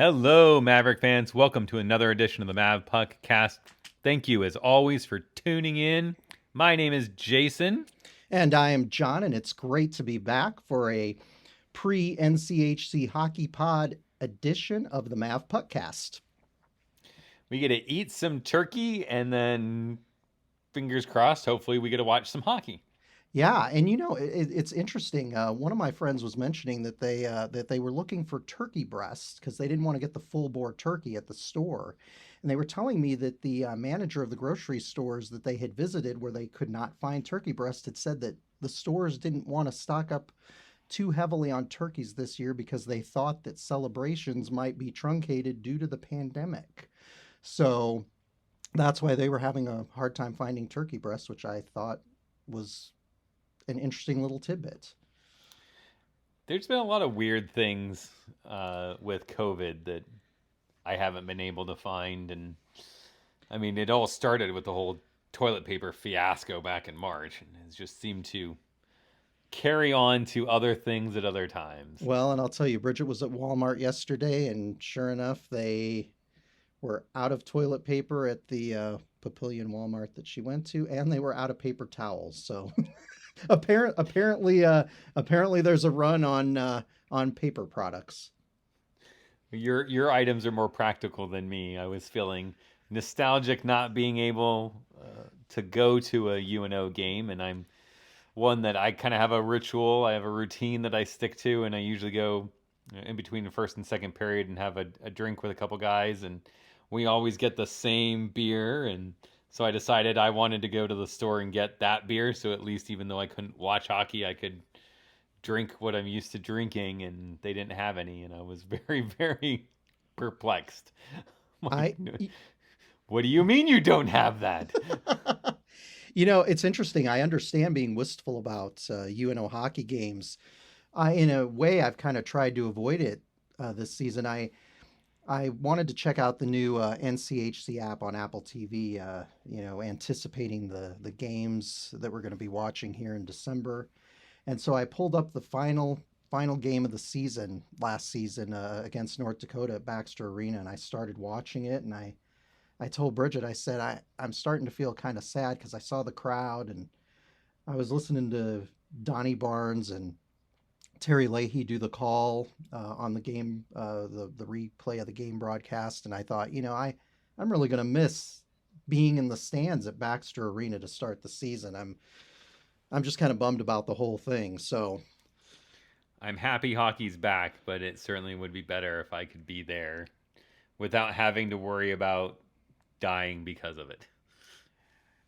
Hello, Maverick fans. Welcome to another edition of the Mavpuckcast. Thank you, as always, for tuning in. My name is Jason. And I am Jon, and it's great to be back for a pre NCHC Hockey Pod edition of the Mavpuckcast. We get to eat some turkey and then, fingers crossed, hopefully, we get to watch some hockey. Yeah, and it's interesting. One of my friends was mentioning that they were looking for turkey breasts because they didn't want to get the full bore turkey at the store, and they were telling me that the manager of the grocery stores that they had visited, where they could not find turkey breast, had said that the stores didn't want to stock up too heavily on turkeys this year because they thought that celebrations might be truncated due to the pandemic. So that's why they were having a hard time finding turkey breasts, which I thought was an interesting little tidbit. There's been a lot of weird things with COVID that I haven't been able to find. And I mean, it all started with the whole toilet paper fiasco back in March, and it just seemed to carry on to other things at other times. Well, and I'll tell you, Bridget was at Walmart yesterday, and sure enough, they were out of toilet paper at the Papillion Walmart that she went to, and they were out of paper towels. So apparently, there's a run on paper products. Your items are more practical than me. I was feeling nostalgic not being able to go to a UNO game, and I'm one that I kind of have a ritual. I have a routine that I stick to, and I usually go in between the first and second period and have a drink with a couple guys, and we always get the same beer. And so I decided I wanted to go to the store and get that beer, so at least even though I couldn't watch hockey, I could drink what I'm used to drinking, and they didn't have any, and I was very, very perplexed. Like, I, what do you mean you don't have that? it's interesting. I understand being wistful about UNO hockey games. In a way, I've kind of tried to avoid it this season. I wanted to check out the new NCHC app on Apple TV. Anticipating the games that we're going to be watching here in December, and so I pulled up the final game of the season last season against North Dakota at Baxter Arena, and I started watching it. And I told Bridget, I said I'm starting to feel kind of sad because I saw the crowd, and I was listening to Donnie Barnes and Terry Leahy do the call on the game, the replay of the game broadcast, and I thought, I'm really going to miss being in the stands at Baxter Arena to start the season. I'm just kind of bummed about the whole thing. So I'm happy hockey's back, but it certainly would be better if I could be there without having to worry about dying because of it.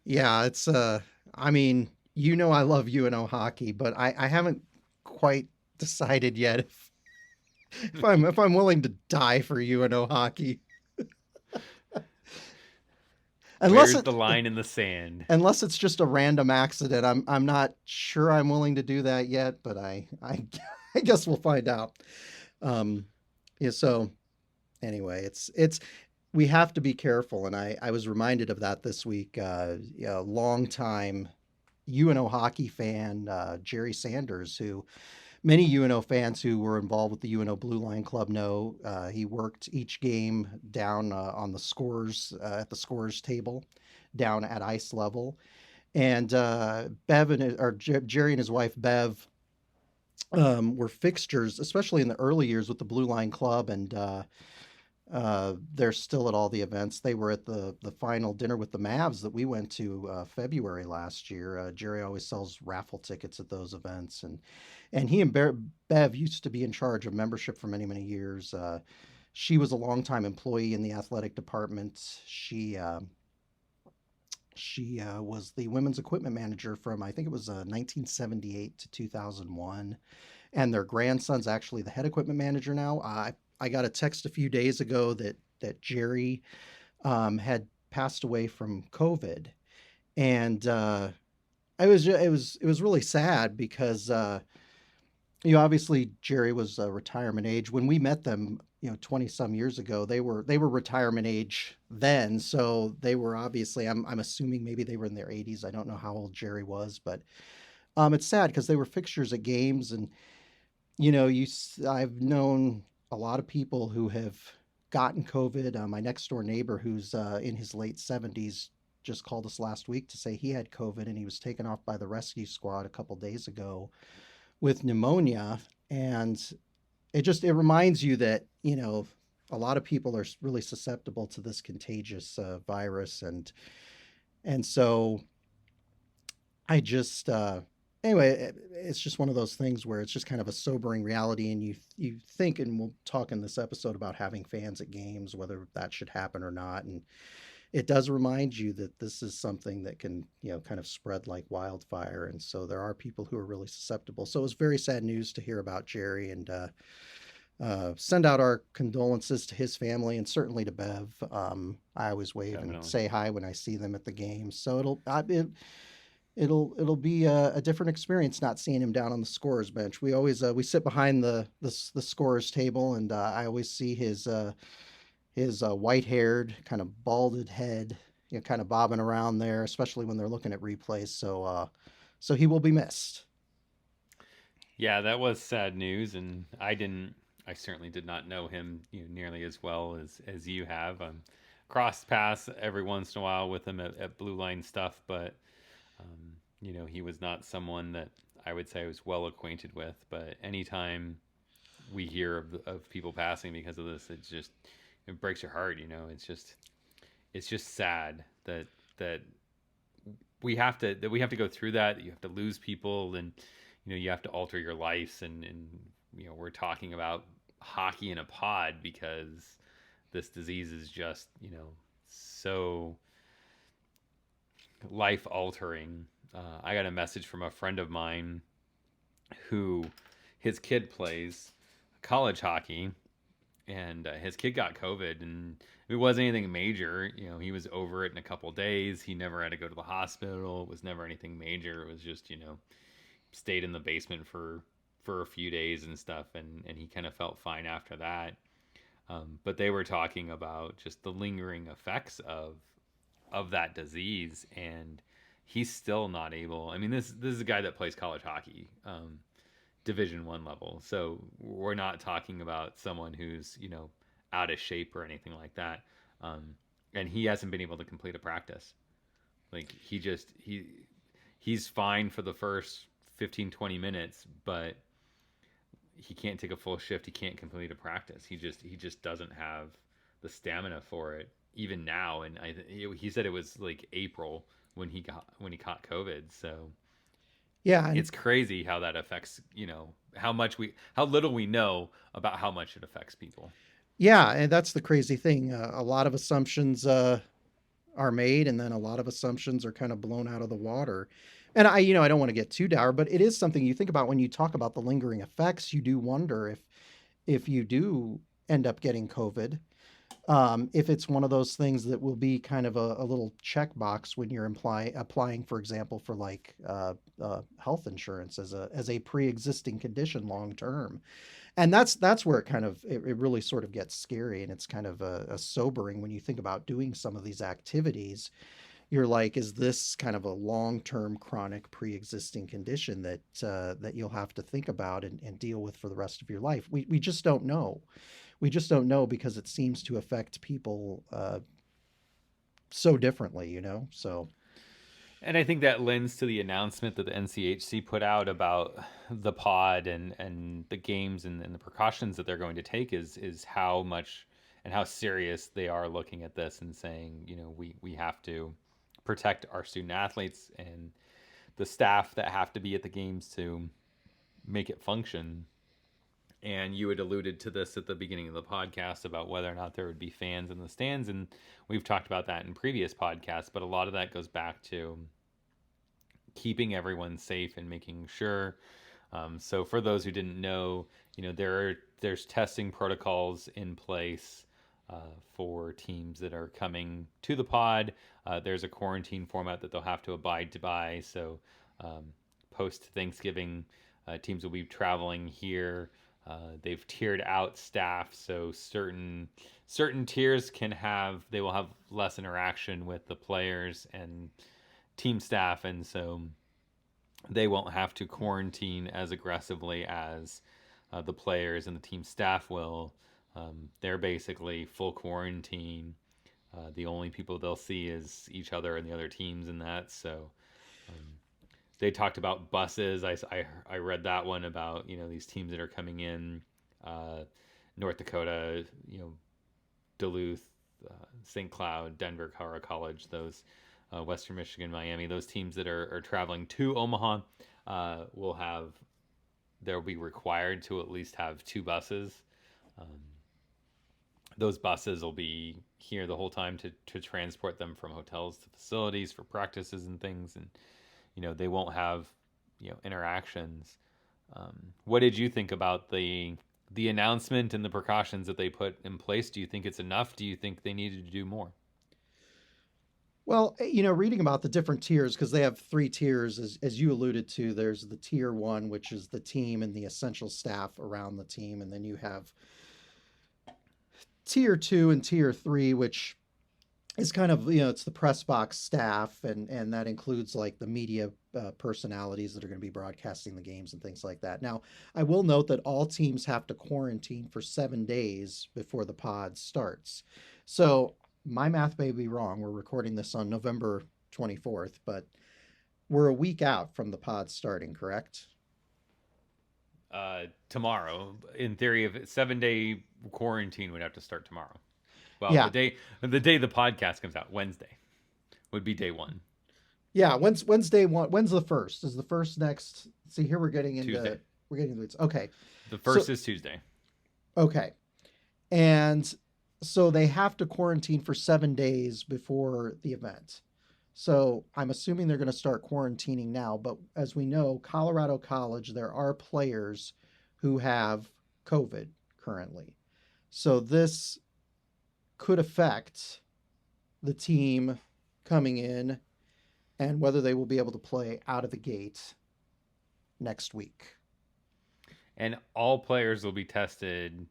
yeah, it's I mean, I love UNO hockey, but I haven't quite decided yet if I'm willing to die for UNO hockey. Where's the line in the sand? Unless it's just a random accident. I'm not sure I'm willing to do that yet, but I I guess we'll find out. Yeah, so anyway, it's we have to be careful, and I was reminded of that this week. Long time UNO hockey fan Jerry Sanders, who many UNO fans who were involved with the UNO Blue Line Club know. He worked each game down on the scores at the scores table, down at ice level, and Jerry and his wife Bev were fixtures, especially in the early years with the Blue Line Club, and they're still at all the events. They were at the final dinner with the Mavs that we went to February last year. Jerry always sells raffle tickets at those events, and he and Bev used to be in charge of membership for many years. She was a longtime employee in the athletic department. She was the women's equipment manager from, I think it was 1978 to 2001, and their grandson's actually the head equipment manager now. I got a text a few days ago that Jerry had passed away from COVID, and it was really sad because obviously Jerry was retirement age when we met them. 20 some years ago, they were retirement age then, so they were obviously, I'm assuming maybe they were in their 80s. I don't know how old Jerry was, but it's sad because they were fixtures at games, and I've known a lot of people who have gotten COVID. My next door neighbor, who's in his late 70s, just called us last week to say he had COVID and he was taken off by the rescue squad a couple days ago with pneumonia. And it reminds you that, a lot of people are really susceptible to this contagious virus. And so I just, anyway, it's just one of those things where it's just kind of a sobering reality. And you think, and we'll talk in this episode about having fans at games, whether that should happen or not. And it does remind you that this is something that can, kind of spread like wildfire. And so there are people who are really susceptible. So it was very sad news to hear about Jerry, and send out our condolences to his family and certainly to Bev. I always wave Definitely. and say hi when I see them at the games. So it'll be a different experience not seeing him down on the scorer's bench. We always we sit behind the scorer's table, and I always see his white-haired, kind of balded head, kind of bobbing around there, especially when they're looking at replays. So he will be missed. Yeah, that was sad news, and I certainly did not know him, nearly as well as you have. Crossed paths every once in a while with him at Blue Line stuff, but he was not someone that I would say I was well acquainted with. But anytime we hear of people passing because of this, it breaks your heart. It's just sad that we have to go through that. You have to lose people, and you have to alter your lives, and we're talking about hockey in a pod because this disease is just so life altering. I got a message from a friend of mine who his kid plays college hockey, and his kid got COVID, and it wasn't anything major. He was over it in a couple of days. He never had to go to the hospital. It was never anything major. It was just stayed in the basement for a few days and stuff, and he kind of felt fine after that. But they were talking about just the lingering effects of that disease, and he's still not able. I mean, this is a guy that plays college hockey, Division I level. So we're not talking about someone who's out of shape or anything like that. And he hasn't been able to complete a practice. Like he's fine for the first 15-20 minutes, but he can't take a full shift. He can't complete a practice. He just doesn't have the stamina for it even now. And he said it was like April when he caught COVID. So yeah, it's crazy how that affects, how little we know about how much it affects people. Yeah, and that's the crazy thing. A lot of assumptions are made, and then a lot of assumptions are kind of blown out of the water. And I don't want to get too dour, but it is something you think about when you talk about the lingering effects. You do wonder if you do end up getting COVID, if it's one of those things that will be kind of a little checkbox when you're applying, for example, for like health insurance as a pre-existing condition long term. And that's where it really sort of gets scary, and it's kind of a sobering when you think about doing some of these activities. You're like, is this kind of a long-term chronic pre-existing condition that you'll have to think about and deal with for the rest of your life? We just don't know. We just don't know because it seems to affect people so differently, so. And I think that lends to the announcement that the NCHC put out about the pod and the games and the precautions that they're going to take is how much and how serious they are looking at this and saying, we have to protect our student athletes and the staff that have to be at the games to make it function. And you had alluded to this at the beginning of the podcast about whether or not there would be fans in the stands. And we've talked about that in previous podcasts, but a lot of that goes back to keeping everyone safe and making sure. So for those who didn't know, there's testing protocols in place for teams that are coming to the pod. There's a quarantine format that they'll have to abide by. So post Thanksgiving, teams will be traveling here. They've tiered out staff, so certain tiers they will have less interaction with the players and team staff, and so they won't have to quarantine as aggressively as the players and the team staff will. They're basically full quarantine. The only people they'll see is each other and the other teams in that. So um, they talked about buses. I read that one about, these teams that are coming in, North Dakota, Duluth, St. Cloud, Denver, Colorado College, those Western Michigan, Miami, those teams that are traveling to Omaha they'll be required to at least have two buses. Um, those buses will be here the whole time to transport them from hotels to facilities for practices and things. And, they won't have, interactions. What did you think about the announcement and the precautions that they put in place? Do you think it's enough? Do you think they needed to do more? Well, reading about the different tiers, because they have three tiers, as you alluded to, there's the tier one, which is the team and the essential staff around the team. And then you have tier two and tier three, which is kind of, it's the press box staff. And that includes like the media personalities that are going to be broadcasting the games and things like that. Now, I will note that all teams have to quarantine for 7 days before the pod starts. So my math may be wrong. We're recording this on November 24th, but we're a week out from the pod starting, correct? Tomorrow, in theory, if 7-day quarantine would have to start tomorrow. Well, Yeah. the day the podcast comes out, Wednesday, would be day one. Yeah, Wednesday one. When's the first? Is the first next? See, here we're getting into Tuesday. Okay. The first is Tuesday. Okay, and so they have to quarantine for 7 days before the event. So I'm assuming they're going to start quarantining now. But as we know, Colorado College, there are players who have COVID currently. So this could affect the team coming in and whether they will be able to play out of the gate next week. And all players will be tested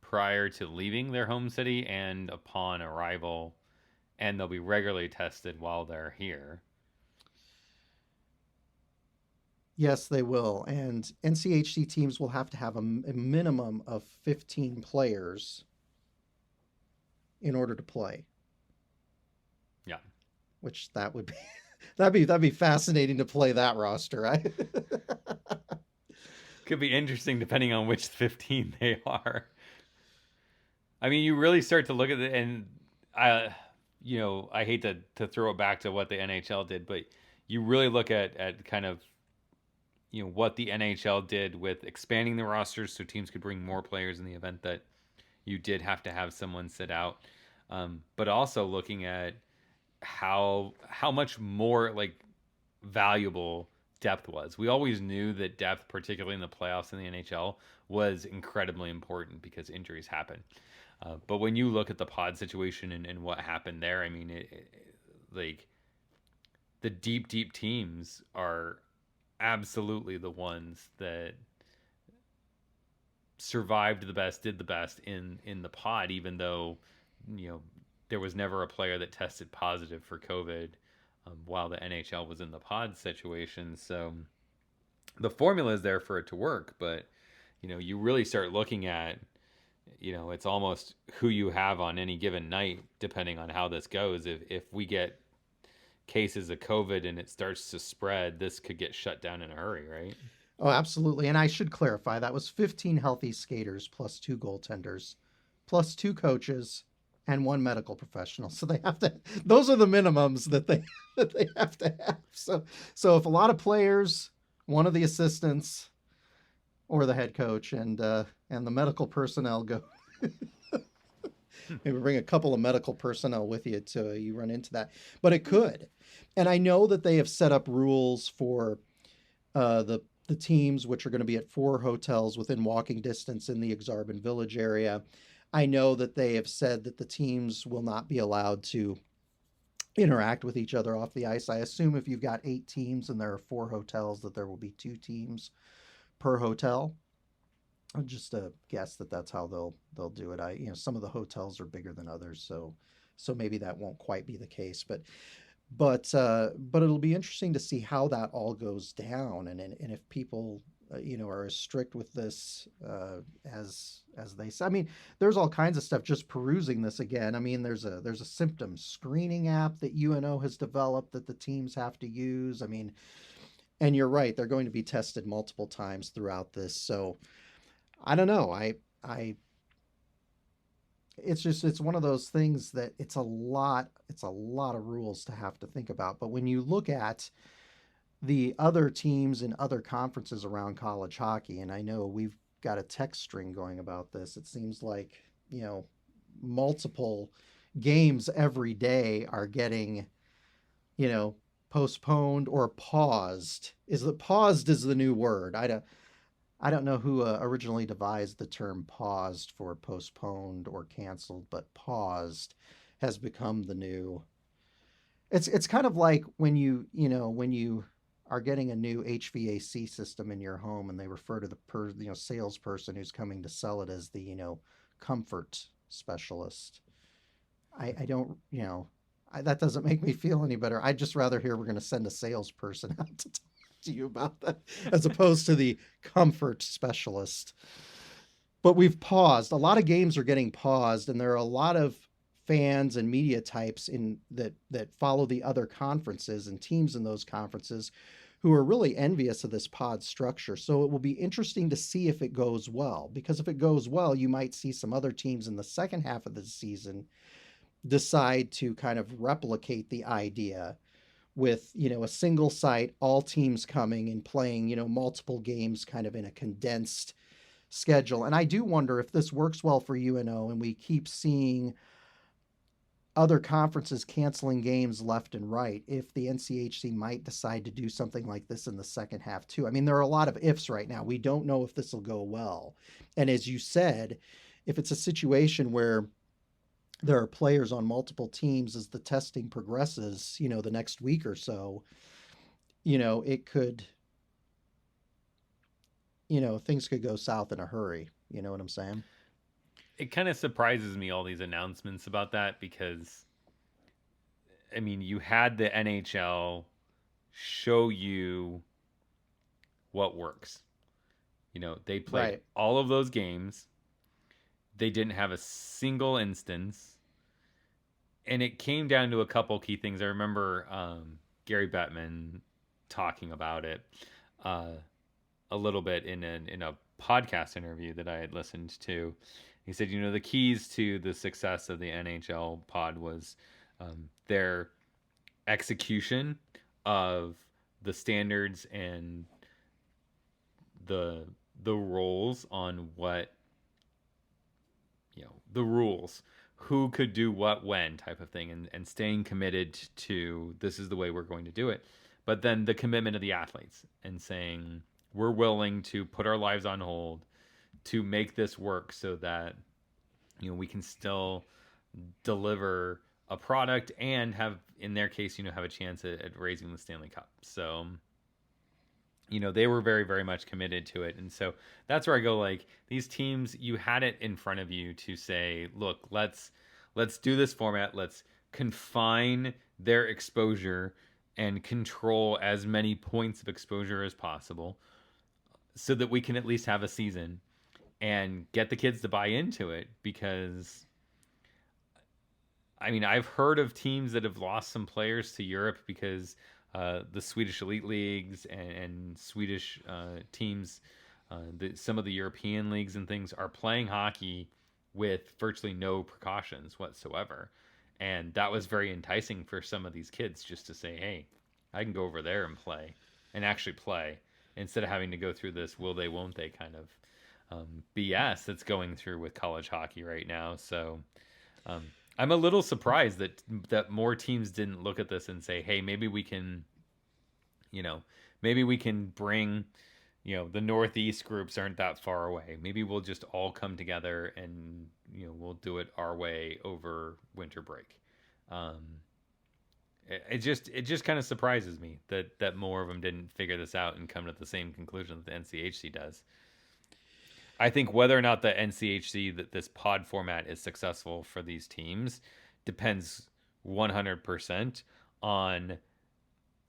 prior to leaving their home city and upon arrival, and they'll be regularly tested while they're here. Yes, they will. And NCHC teams will have to have a minimum of 15 players in order to play. Yeah. Which that would be that'd be fascinating to play that roster, right? Could be interesting depending on which 15 they are. I mean, you really start to look at it, and I hate to throw it back to what the NHL did, but you really look at kind of, what the NHL did with expanding the rosters so teams could bring more players in the event that you did have to have someone sit out. But also looking at how much more like valuable depth was. We always knew that depth, particularly in the playoffs in the NHL, was incredibly important because injuries happen. But when you look at the pod situation and what happened there, I mean, like the deep teams are absolutely the ones that survived the best, did the best in the pod, even though there was never a player that tested positive for COVID while the NHL was in the pod situation. So the formula is there for it to work, but you really start looking at, it's almost who you have on any given night, depending on how this goes. If we get cases of COVID and it starts to spread, this could get shut down in a hurry, right? Oh, absolutely. And I should clarify that was 15 healthy skaters plus 2 goaltenders plus 2 coaches and 1 medical professional. So they have to, those are the minimums that they have to have. So if a lot of players, one of the assistants or the head coach and the medical personnel go, maybe bring a couple of medical personnel with you to you run into that. But it could. And I know that they have set up rules for the teams, which are going to be at 4 hotels within walking distance in the Exarban Village area. I know that they have said that the teams will not be allowed to interact with each other off the ice. I assume if you've got 8 teams and there are 4 hotels, that there will be 2 teams per hotel. I'll just guess that that's how they'll do it. Some of the hotels are bigger than others, so maybe that won't quite be the case. But it'll be interesting to see how that all goes down, and if people are as strict with this as they say. I mean, there's all kinds of stuff. Just perusing this again, I mean, there's a symptom screening app that UNO has developed that the teams have to use. I mean, and you're right, they're going to be tested multiple times throughout this. So I don't know. I it's one of those things that it's a lot of rules to have to think about. But when you look at the other teams in other conferences around college hockey, and I know we've got a text string going about this, it seems like, multiple games every day are getting, you know, postponed or paused. Paused is the new word. I don't know who originally devised the term paused for postponed or canceled, but paused has become the new. It's kind of like when you are getting a new HVAC system in your home and they refer to the salesperson who's coming to sell it as the comfort specialist. I don't that doesn't make me feel any better. I'd just rather hear we're going to send a salesperson out to talk to you about that as opposed to the comfort specialist. But we've paused. A lot of games are getting paused, and there are a lot of fans and media types in that follow the other conferences and teams in those conferences who are really envious of this pod structure. So it will be interesting to see if it goes well, because if it goes well, you might see some other teams in the second half of the season decide to kind of replicate the idea with a single site, all teams coming and playing multiple games kind of in a condensed schedule. And I do wonder if this works well for UNO and we keep seeing other conferences canceling games left and right, if the NCHC might decide to do something like this in the second half too. I mean, there are a lot of ifs right now. We don't know if this will go well. And as you said, if it's a situation where there are players on multiple teams as the testing progresses, the next week or so, it could, things could go south in a hurry. You know what I'm saying? It kind of surprises me, all these announcements about that, because I mean, you had the NHL show you what works. They played Right. all of those games. They didn't have a single instance. And it came down to a couple key things. I remember Gary Bettman talking about it a little bit in a podcast interview that I had listened to. He said, the keys to the success of the NHL pod was their execution of the standards and the roles on what the rules, who could do what when type of thing, and staying committed to this is the way we're going to do it. But then the commitment of the athletes and saying we're willing to put our lives on hold to make this work so that we can still deliver a product and have, in their case, have a chance at raising the Stanley Cup. So they were very, very much committed to it. And so that's where I go, like, these teams, you had it in front of you to say, look, let's do this format. Let's confine their exposure and control as many points of exposure as possible so that we can at least have a season and get the kids to buy into it. Because I mean, I've heard of teams that have lost some players to Europe because the Swedish elite leagues and Swedish teams, some of the European leagues and things, are playing hockey with virtually no precautions whatsoever. And that was very enticing for some of these kids, just to say, hey, I can go over there and play and actually play, instead of having to go through this will they, won't they kind of BS that's going through with college hockey right now. So um, I'm a little surprised that more teams didn't look at this and say, hey, maybe we can, bring, the Northeast groups aren't that far away. Maybe we'll just all come together and, we'll do it our way over winter break. It just kind of surprises me that more of them didn't figure this out and come to the same conclusion that the NCHC does. I think whether or not the NCHC, that this pod format is successful for these teams, depends 100% on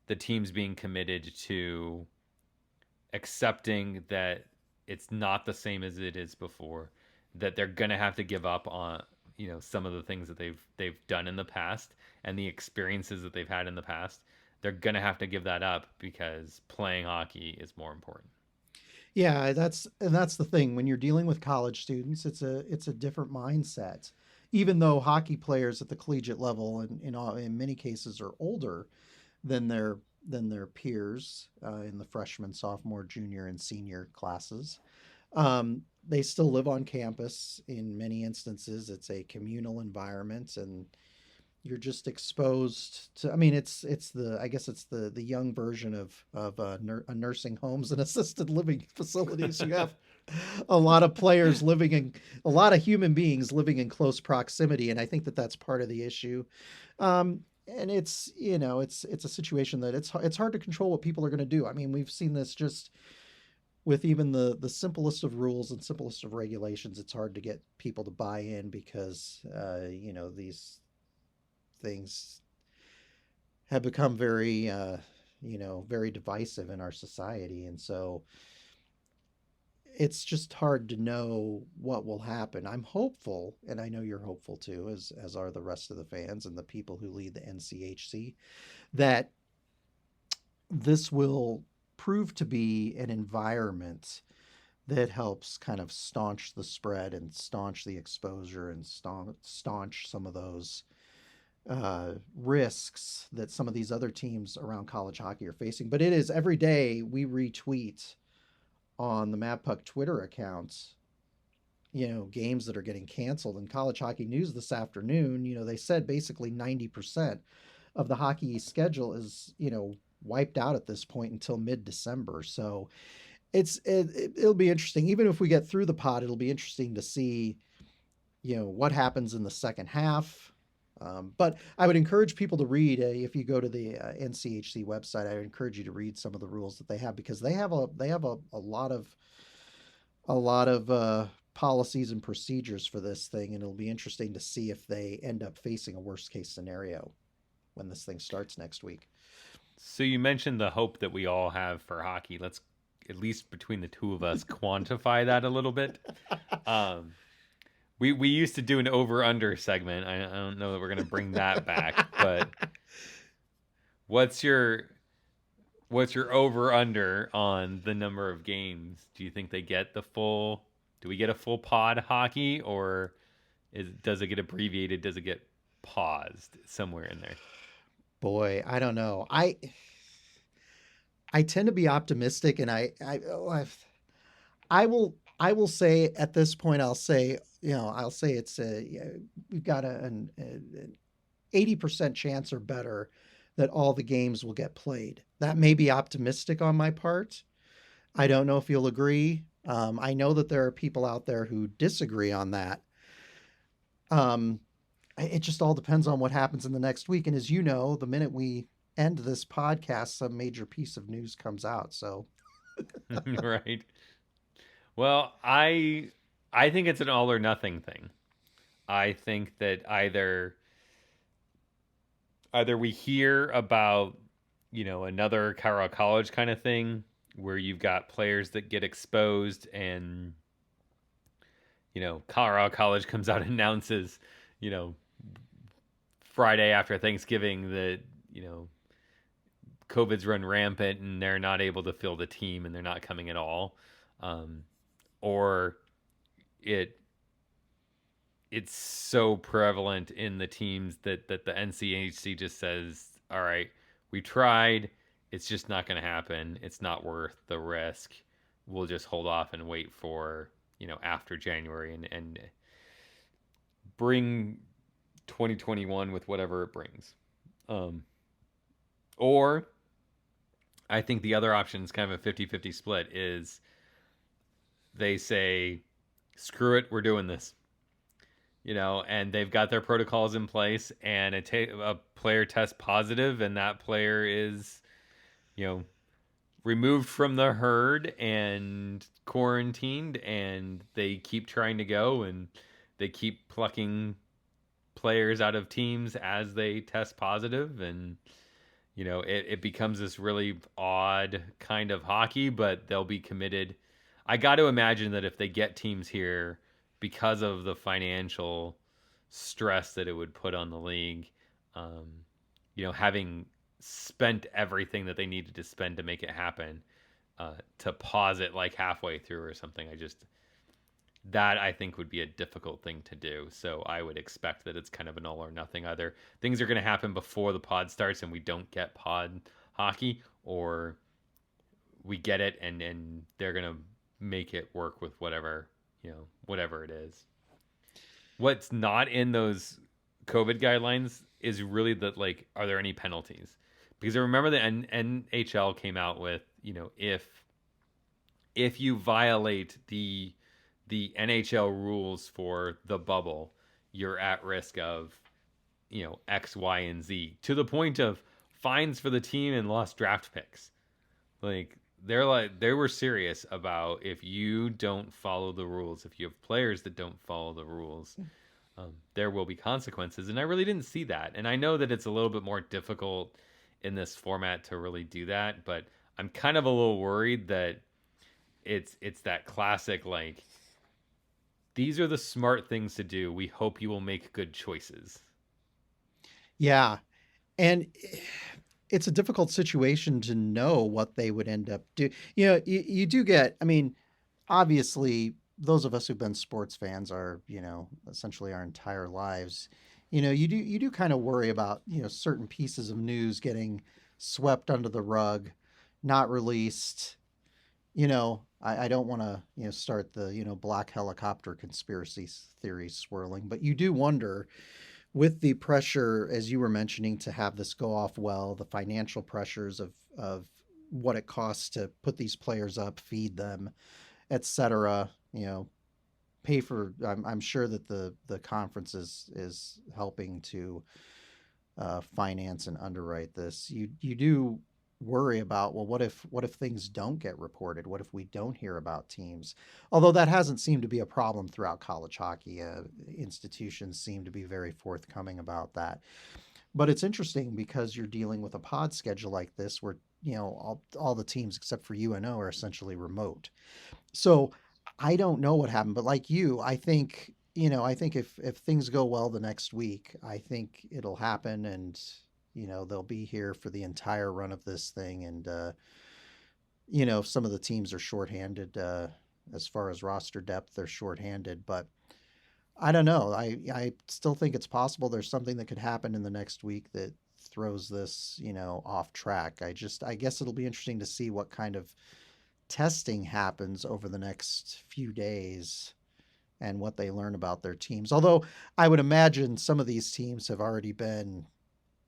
the teams being committed to accepting that it's not the same as it is before, that they're going to have to give up on, some of the things that they've done in the past and the experiences that they've had in the past. They're going to have to give that up because playing hockey is more important. Yeah, that's the thing. When you're dealing with college students, it's a different mindset. Even though hockey players at the collegiate level, in many cases, are older than their peers in the freshman, sophomore, junior, and senior classes, they still live on campus. In many instances, it's a communal environment, and you're just exposed to. I mean, it's the I guess it's the young version of nursing homes and assisted living facilities. You have a lot of players living in a lot of human beings living in close proximity, and I think that that's part of the issue. And it's a situation that it's hard to control what people are going to do. I mean, we've seen this just with even the simplest of rules and simplest of regulations. It's hard to get people to buy in because these things have become very very divisive in our society, and so it's just hard to know what will happen. I'm hopeful, and I know you're hopeful too, as are the rest of the fans and the people who lead the NCHC, that this will prove to be an environment that helps kind of staunch the spread and staunch the exposure and staunch some of those risks that some of these other teams around college hockey are facing. But it is every day we retweet on the Mavpuck Twitter accounts, games that are getting canceled. In College Hockey News this afternoon, they said basically 90% of the Hockey schedule is, wiped out at this point until mid-December. So it'll be interesting. Even if we get through the pod, it'll be interesting to see, what happens in the second half. But I would encourage people to read, if you go to the NCHC website, I would encourage you to read some of the rules that they have, because they have a lot of policies and procedures for this thing, and it'll be interesting to see if they end up facing a worst case scenario when this thing starts next week. So you mentioned the hope that we all have for hockey. Let's, at least between the two of us, quantify that a little bit. We used to do an over-under segment. I don't know that we're going to bring that back, but what's your over-under on the number of games? Do you think they get do we get a full pod hockey, or does it get abbreviated? Does it get paused somewhere in there? Boy, I don't know. I tend to be optimistic, and I will say at this point, I'll say it's we've got an 80% chance or better that all the games will get played. That may be optimistic on my part. I don't know if you'll agree. I know that there are people out there who disagree on that. It just all depends on what happens in the next week. And as you know, the minute we end this podcast, some major piece of news comes out. So, Right. Well, I think it's an all or nothing thing. I think that either we hear about, another Colorado College kind of thing where you've got players that get exposed, and Colorado College comes out and announces, Friday after Thanksgiving that, COVID's run rampant and they're not able to fill the team and they're not coming at all. Or it's so prevalent in the teams that the NCHC just says, all right, we tried, it's just not going to happen, it's not worth the risk, we'll just hold off and wait for after January and bring 2021 with whatever it brings. Or I think the other option is kind of a 50-50 split, is they say, screw it, we're doing this. And they've got their protocols in place, and a player tests positive, and that player is, removed from the herd and quarantined, and they keep trying to go, and they keep plucking players out of teams as they test positive, and it becomes this really odd kind of hockey, but they'll be committed. I got to imagine that if they get teams here because of the financial stress that it would put on the league, um, having spent everything that they needed to spend to make it happen, to pause it like halfway through or something, that I think would be a difficult thing to do. So I would expect that it's kind of an all or nothing. Either things are going to happen before the pod starts and we don't get pod hockey, or we get it and they're going to make it work with whatever it is. What's not in those COVID guidelines is really that, like, are there any penalties? Because I remember the NHL came out with, if you violate the NHL rules for the bubble, you're at risk of, X, Y, and Z, to the point of fines for the team and lost draft picks. Like, they were serious about, if you don't follow the rules, if you have players that don't follow the rules, there will be consequences. And I really didn't see that. And I know that it's a little bit more difficult in this format to really do that, but I'm kind of a little worried that it's that classic, like, these are the smart things to do. We hope you will make good choices. Yeah. And it's a difficult situation to know what they would end up do. You do get, I mean, obviously those of us who've been sports fans are, essentially our entire lives, you do kind of worry about, certain pieces of news getting swept under the rug, not released. I don't want to, start the, black helicopter conspiracy theories swirling, but you do wonder, with the pressure, as you were mentioning, to have this go off well, the financial pressures of what it costs to put these players up, feed them, etc. Pay for. I'm sure that the conference is helping to finance and underwrite this. You do worry about, well, what if things don't get reported? What if we don't hear about teams? Although that hasn't seemed to be a problem throughout college hockey. Institutions seem to be very forthcoming about that. But it's interesting because you're dealing with a pod schedule like this where, all the teams except for UNO are essentially remote. So I don't know what happened, but like you, I think, if things go well the next week, I think it'll happen, and they'll be here for the entire run of this thing. And some of the teams are shorthanded, as far as roster depth, they're shorthanded, but I don't know. I still think it's possible there's something that could happen in the next week that throws this, off track. I guess it'll be interesting to see what kind of testing happens over the next few days and what they learn about their teams. Although I would imagine some of these teams have already been,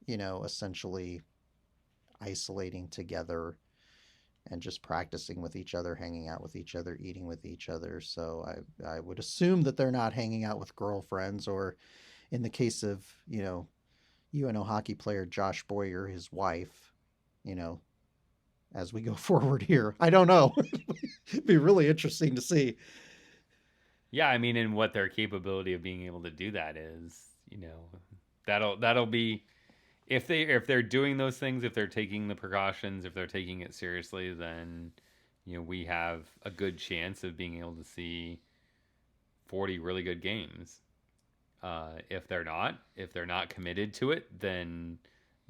essentially isolating together and just practicing with each other, hanging out with each other, eating with each other. So I would assume that they're not hanging out with girlfriends, or in the case of, UNO hockey player Josh Boyer, his wife, as we go forward here. I don't know. It'd be really interesting to see. Yeah, I mean, and what their capability of being able to do that is, that'll be, if they're doing those things, if they're taking the precautions, if they're taking it seriously, then we have a good chance of being able to see 40 really good games. If they're not committed to it, then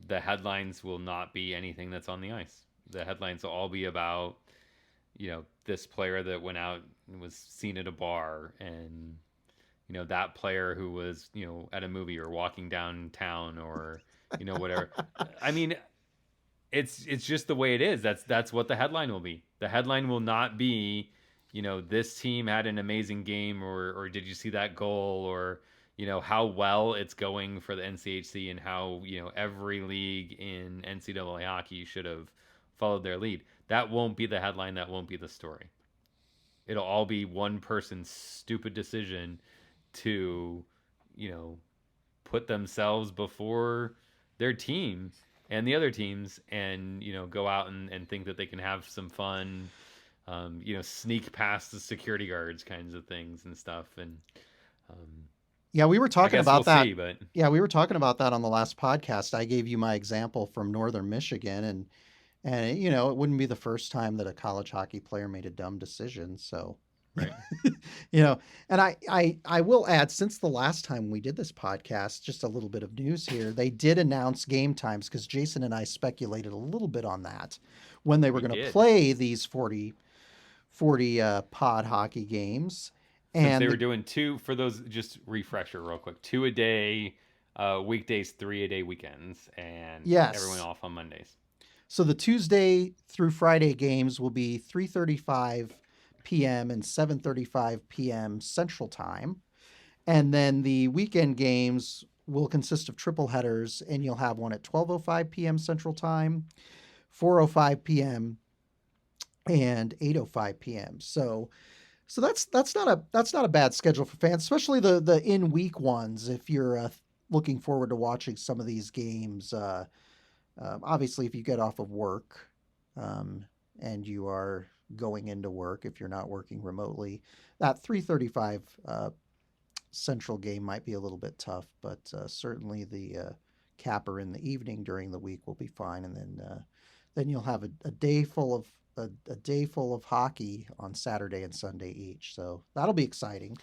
the headlines will not be anything that's on the ice. The headlines will all be about, this player that went out and was seen at a bar, and that player who was at a movie or walking downtown, or whatever. I mean, it's just the way it is. That's what the headline will be. The headline will not be, this team had an amazing game, or did you see that goal, or how well it's going for the NCHC, and how every league in NCAA hockey should have followed their lead. That won't be the headline. That won't be the story. It'll all be one person's stupid decision to, put themselves before their team and the other teams, and go out and think that they can have some fun, sneak past the security guards kinds of things and stuff. And Yeah, we were I talking guess we'll about that. see, but Yeah, we were talking about that on the last podcast. I gave you my example from Northern Michigan, and it wouldn't be the first time that a college hockey player made a dumb decision. So, right. you know, and I will add, since the last time we did this podcast, just a little bit of news here. They did announce game times because Jason and I speculated a little bit on that when they were We going to did. play these 40 pod hockey games. Since they And were doing two for those, just refresher real quick, two a day, weekdays, 3 a day weekends, and everyone yes, off on Mondays. so the Tuesday through Friday games will be 3:35 p.m. and 7:35 p.m. Central Time. And then the weekend games will consist of triple headers, and you'll have one at 12:05 p.m. Central Time, 4:05 p.m., and 8:05 p.m. So that's not a bad schedule for fans, especially the in week ones. If you're looking forward to watching some of these games, obviously if you get off of work, and you are going into work, if you're not working remotely, that 3:35 Central game might be a little bit tough, but certainly the capper in the evening during the week will be fine, and then you'll have a day full of a day full of hockey on Saturday and Sunday each. So that'll be exciting.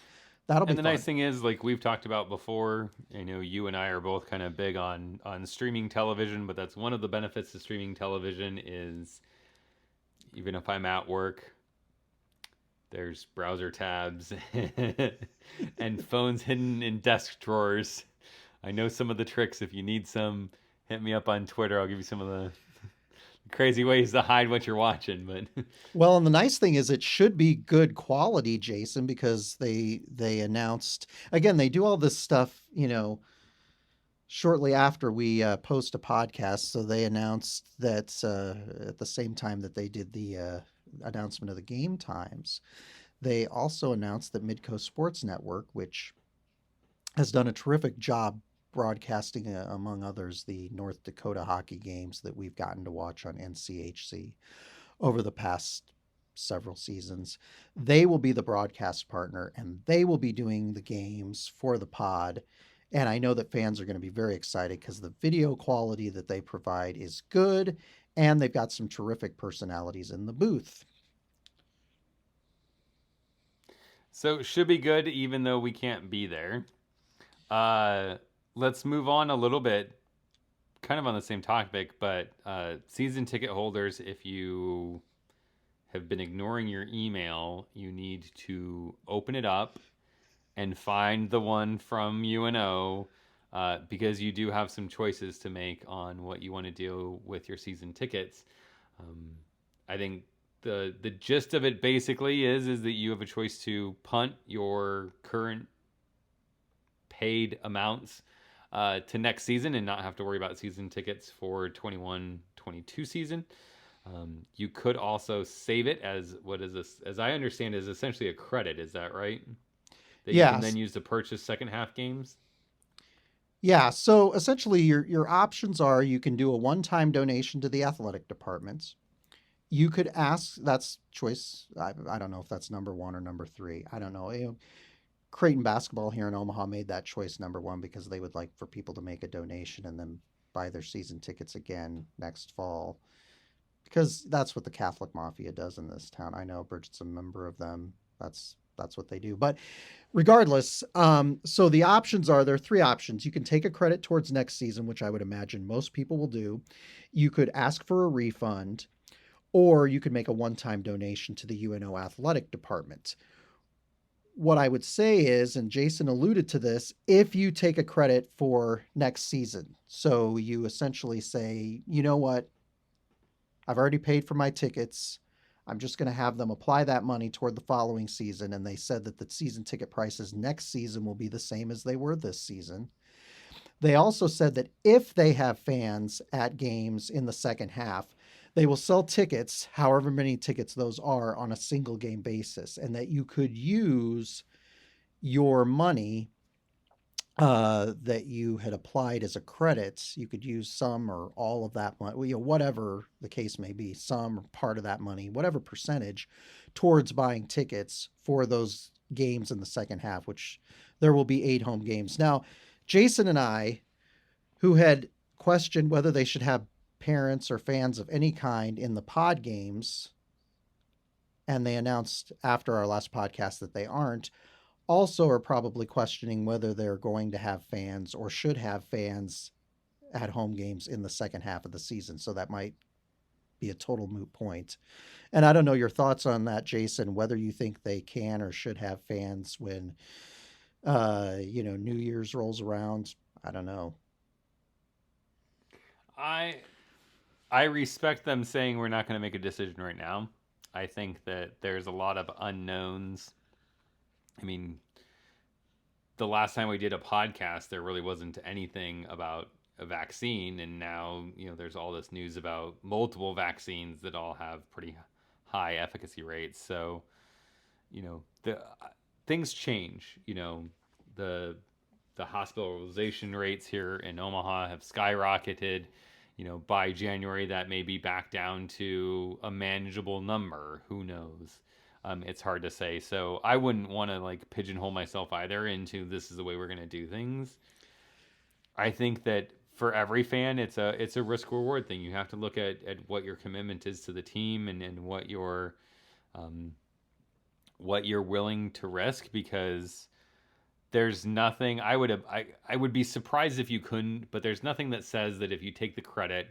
That'll be And the nice fun. thing is, like we've talked about before, you and I are both kind of big on streaming television, but that's one of the benefits of streaming television is even if I'm at work, there's browser tabs and phones hidden in desk drawers. I know some of the tricks. If you need some, hit me up on Twitter. I'll give you some of the crazy ways to hide what you're watching. But Well, and the nice thing is it should be good quality, Jason, because they announced, again, they do all this stuff, shortly after we post a podcast. So they announced that at the same time that they did the announcement of the game times, they also announced that Midcoast Sports Network, which has done a terrific job broadcasting, among others, the North Dakota hockey games that we've gotten to watch on NCHC over the past several seasons. They will be the broadcast partner, and they will be doing the games for the pod. And I know that fans are going to be very excited because the video quality that they provide is good, and they've got some terrific personalities in the booth. so it should be good, even though we can't be there. Uh, let's move on a little bit, kind of on the same topic, but season ticket holders, if you have been ignoring your email, you need to open it up and find the one from UNO, because you do have some choices to make on what you want to do with your season tickets. Um, I think the gist of it basically is that you have a choice to punt your current paid amounts to next season and not have to worry about season tickets for 21-22 season. You could also save it as what is this, as I understand, is essentially a credit. Is that right? That you can then Yes. use to purchase second half games. Yeah. So essentially, your options are you can do a one-time donation to the athletic departments. You could ask, that's choice. I don't know if that's number one or number three. I don't know. Creighton basketball here in Omaha made that choice number one because they would like for people to make a donation and then buy their season tickets again next fall. Because that's what the Catholic Mafia does in this town. I know Bridget's a member of them. That's what they do. But regardless, so the options are, there are three options. You can take a credit towards next season, which I would imagine most people will do. You could ask for a refund, or you could make a one-time donation to the UNO athletic department. What I would say is, and Jason alluded to this, if you take a credit for next season, so you essentially say, you know what, I've already paid for my tickets. I'm just going to have them apply that money toward the following season. And they said that the season ticket prices next season will be the same as they were this season. They also said that if they have fans at games in the second half, they will sell tickets, however many tickets those are, on a single game basis, and that you could use your money that you had applied as a credit. You could use some or all of that money, whatever the case may be, some or part of that money, whatever percentage, towards buying tickets for those games in the second half, which there will be 8 home games. Now, Jason and I, who had questioned whether they should have parents or fans of any kind in the pod games, and they announced after our last podcast that they aren't, also are probably questioning whether they're going to have fans or should have fans at home games in the second half of the season. So that might be a total moot point. And I don't know your thoughts on that, Jason, whether you think they can or should have fans when, New Year's rolls around. I don't know. I I respect them saying we're not going to make a decision right now. I think that there's a lot of unknowns. I mean, the last time we did a podcast, there really wasn't anything about a vaccine, and now there's all this news about multiple vaccines that all have pretty high efficacy rates. So the things change. The the hospitalization rates here in Omaha have skyrocketed. By January, that may be back down to a manageable number. Who knows? It's hard to say. So I wouldn't want to like pigeonhole myself either into this is the way we're going to do things. I think that for every fan, it's a risk reward thing. You have to look at what your commitment is to the team and what you're willing to risk, because there's nothing I would be surprised if you couldn't, but there's nothing that says that if you take the credit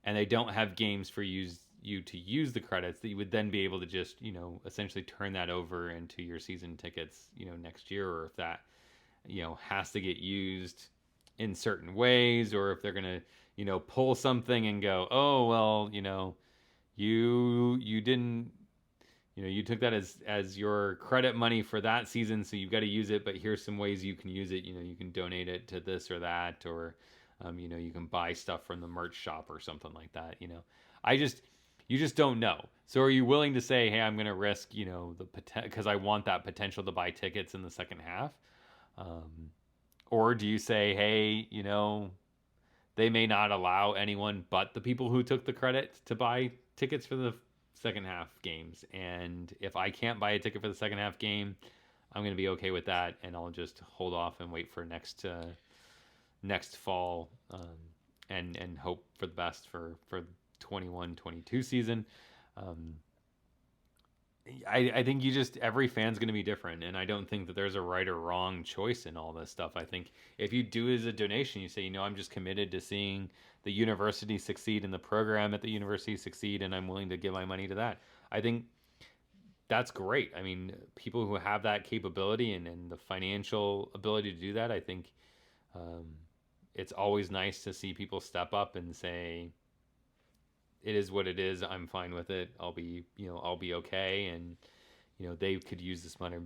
and they don't have games for you to use the credits, that you would then be able to just essentially turn that over into your season tickets next year, or if that has to get used in certain ways, or if they're gonna pull something and go, oh well, you didn't, you took that as your credit money for that season, so you've got to use it, but here's some ways you can use it. You can donate it to this or that, or you can buy stuff from the merch shop or something like that. I just you just don't know. So are you willing to say, hey, I'm going to risk the because I want that potential to buy tickets in the second half, or do you say, hey, they may not allow anyone but the people who took the credit to buy tickets for the second half games, and if I can't buy a ticket for the second half game, I'm going to be okay with that, and I'll just hold off and wait for next fall, and hope for the best for 21-22 season. um, I think every fan's going to be different, and I don't think that there's a right or wrong choice in all this stuff. I think if you do as a donation, you say, I'm just committed to seeing the university succeed and the program at the university succeed, and I'm willing to give my money to that. I think that's great. I mean, people who have that capability and the financial ability to do that, I think it's always nice to see people step up and say, it is what it is. I'm fine with it. I'll be okay. And, they could use this money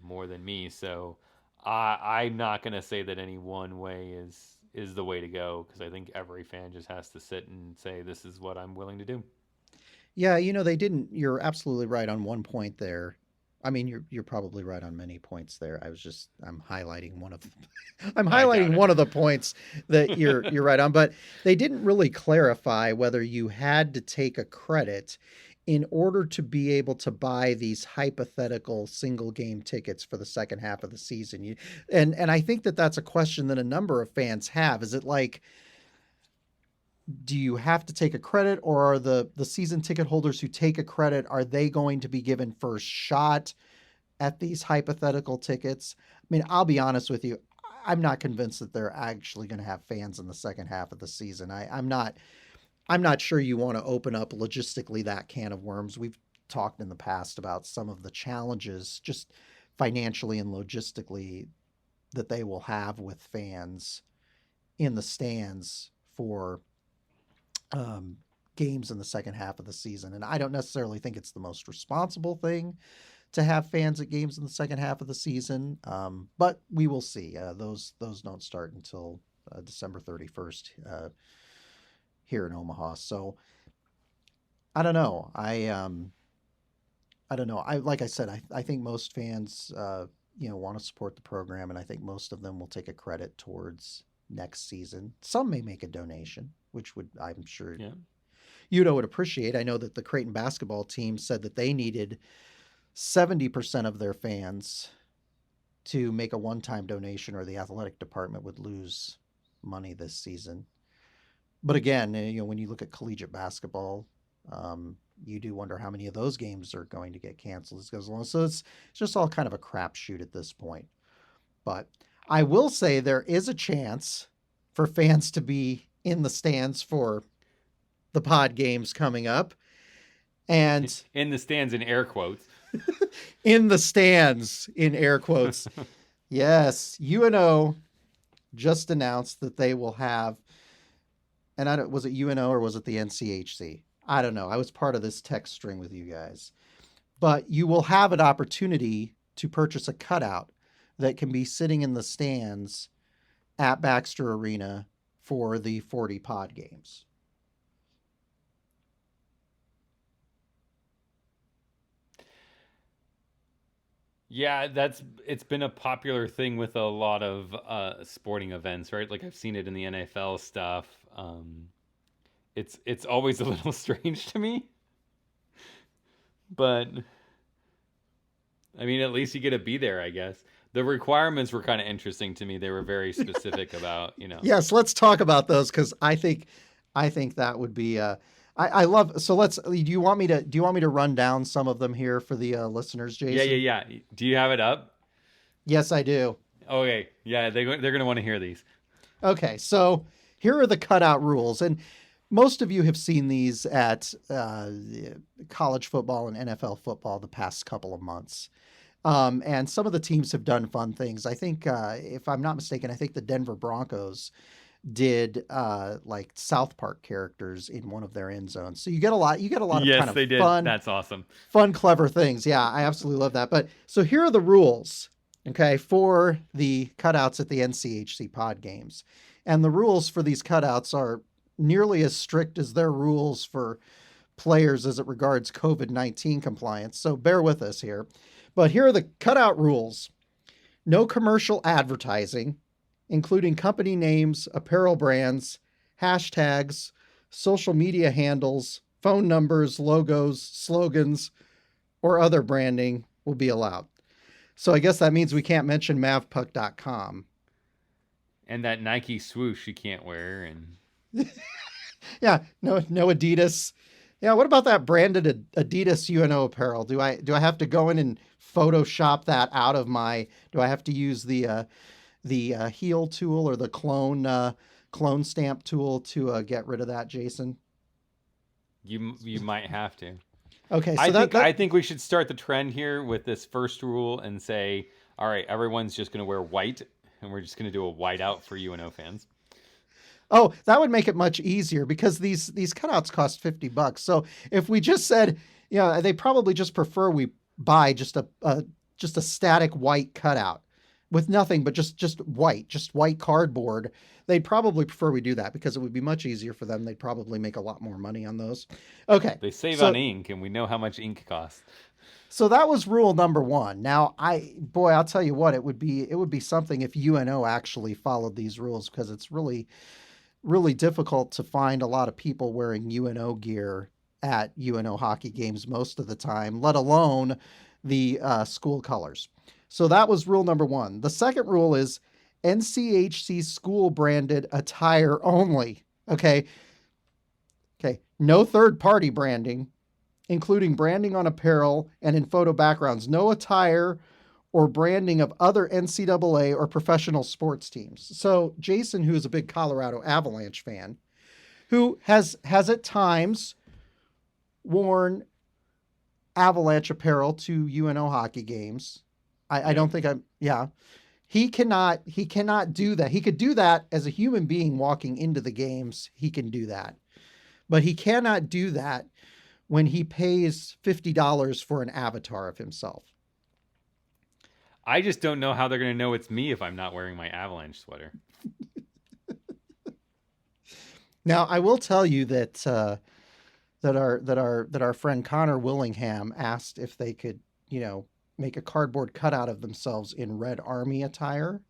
more than me. So I'm not going to say that any one way is the way to go, because I think every fan just has to sit and say, this is what I'm willing to do. Yeah, they didn't. You're absolutely right on one point there. I mean, you're probably right on many points there. I'm highlighting one of I'm I doubt highlighting it. one of the points that you're right on, but they didn't really clarify whether you had to take a credit in order to be able to buy these hypothetical single game tickets for the second half of the season. And I think that that's a question that a number of fans have. Is it like, do you have to take a credit, or are the season ticket holders who take a credit, are they going to be given first shot at these hypothetical tickets? I mean, I'll be honest with you. I'm not convinced that they're actually going to have fans in the second half of the season. I'm not sure you want to open up logistically that can of worms. We've talked in the past about some of the challenges just financially and logistically that they will have with fans in the stands for games in the second half of the season. And I don't necessarily think it's the most responsible thing to have fans at games in the second half of the season, but we will see. Those don't start until December 31st here in Omaha. So I don't know. I don't know. Like I said, I think most fans want to support the program, and I think most of them will take a credit towards next season. Some may make a donation, which I'm sure Yeah. Udo would appreciate. I know that the Creighton basketball team said that they needed 70% of their fans to make a one-time donation, or the athletic department would lose money this season. But again, when you look at collegiate basketball, you do wonder how many of those games are going to get canceled as it goes along. So it's just all kind of a crapshoot at this point. But I will say there is a chance for fans to be in the stands for the pod games coming up. And in the stands, in air quotes. in the stands, in air quotes. Yes, UNO just announced that they will have, and was it UNO or was it the NCHC? I don't know. I was part of this text string with you guys. But you will have an opportunity to purchase a cutout that can be sitting in the stands at Baxter Arena for the 40 pod games. Yeah, it's been a popular thing with a lot of sporting events, right? Like I've seen it in the NFL stuff. It's always a little strange to me, but I mean, at least you get to be there, I guess. The requirements were kind of interesting to me. They were very specific about, Yes, let's talk about those, because I think that would be. I love. So let's. Do you want me to run down some of them here for the listeners, Jason? Yeah. Do you have it up? Yes, I do. Okay. Yeah, they're going to want to hear these. Okay, so here are the cutout rules, and most of you have seen these at college football and NFL football the past couple of months. And some of the teams have done fun things. I think, if I'm not mistaken, I think the Denver Broncos did like South Park characters in one of their end zones. So you get a lot of yes, kind of they did. fun. That's awesome. Fun, clever things. Yeah, I absolutely love that. But so here are the rules, okay, for the cutouts at the NCHC pod games. And the rules for these cutouts are nearly as strict as their rules for players as it regards COVID-19 compliance. So bear with us here. But here are the cutout rules. No commercial advertising, including company names, apparel brands, hashtags, social media handles, phone numbers, logos, slogans, or other branding will be allowed. So I guess that means we can't mention Mavpuck.com. And that Nike swoosh you can't wear. And yeah, no Adidas. Yeah, what about that branded Adidas UNO apparel? Do I have to go in and Photoshop that out of my? Do I have to use the heel tool or the clone stamp tool to get rid of that, Jason? You might have to. Okay, so I think we should start the trend here with this first rule and say, all right, everyone's just going to wear white, and we're just going to do a whiteout for UNO fans. Oh, that would make it much easier, because these cutouts cost $50. So if we just said, they probably just prefer we buy just a static white cutout with nothing but just white cardboard. They'd probably prefer we do that, because it would be much easier for them. They'd probably make a lot more money on those. Okay. They save on ink, and we know how much ink costs. So that was rule number 1. Now, I'll tell you what, it would be something if UNO actually followed these rules, because it's really, really difficult to find a lot of people wearing UNO gear at UNO hockey games most of the time, let alone the school colors. So that was rule number 1. The second rule is NCHC school branded attire only. Okay. No third party branding, including branding on apparel and in photo backgrounds. No attire or branding of other NCAA or professional sports teams. So Jason, who is a big Colorado Avalanche fan, who has at times worn Avalanche apparel to UNO hockey games. I don't think he cannot do that. He could do that as a human being walking into the games. He can do that, but he cannot do that when he pays $50 for an avatar of himself. I just don't know how they're going to know it's me if I'm not wearing my Avalanche sweater. Now, I will tell you that our friend Connor Willingham asked if they could, make a cardboard cutout of themselves in Red Army attire.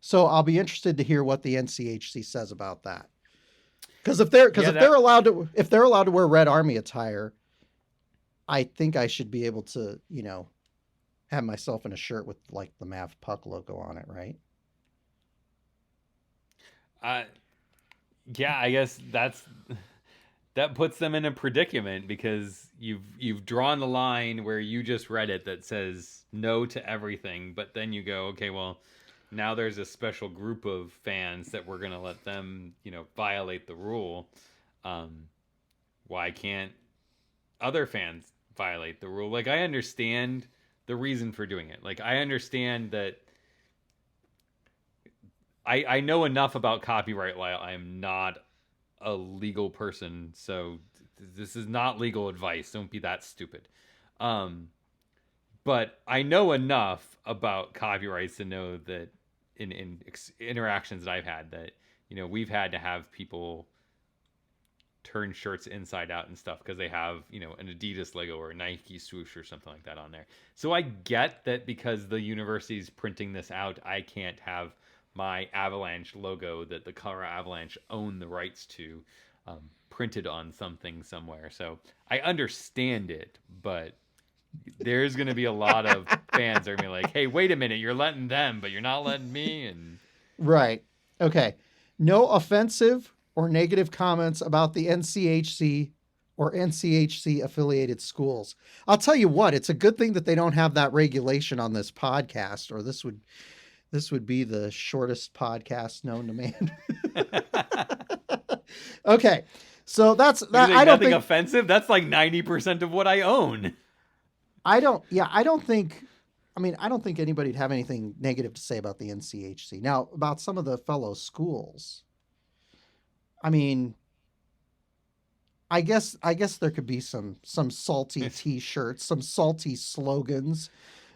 So I'll be interested to hear what the NCHC says about that. Because if they're allowed to wear Red Army attire, I think I should be able to, have myself in a shirt with like the Mavpuck logo on it, right? Uh, yeah, I guess that puts them in a predicament because you've drawn the line where you just read it that says no to everything, but then you go, okay, well, now there's a special group of fans that we're gonna let them, violate the rule. Um, why can't other fans violate the rule? Like, I understand the reason for doing it. Like, I understand that I know enough about copyright law. I am not a legal person, so this is not legal advice. Don't be that stupid. Um, but I know enough about copyrights to know that in interactions that I've had that we've had to have people turn shirts inside out and stuff because they have an Adidas logo or a Nike swoosh or something like that on there. So I get that because the university's printing this out, I can't have my Avalanche logo that the Colorado Avalanche own the rights to printed on something somewhere. So I understand it, but there's going to be a lot of fans that are going to be like, hey, wait a minute, you're letting them, but you're not letting me. And Right. Okay. No offensive or negative comments about the NCHC or NCHC affiliated schools. I'll tell you what, it's a good thing that they don't have that regulation on this podcast, or this would be the shortest podcast known to man. Okay. So that's that. I don't think offensive. That's like 90% of what I own. I don't think anybody'd have anything negative to say about the NCHC. Now, about some of the fellow schools, I mean, I guess there could be some salty T-shirts, some salty slogans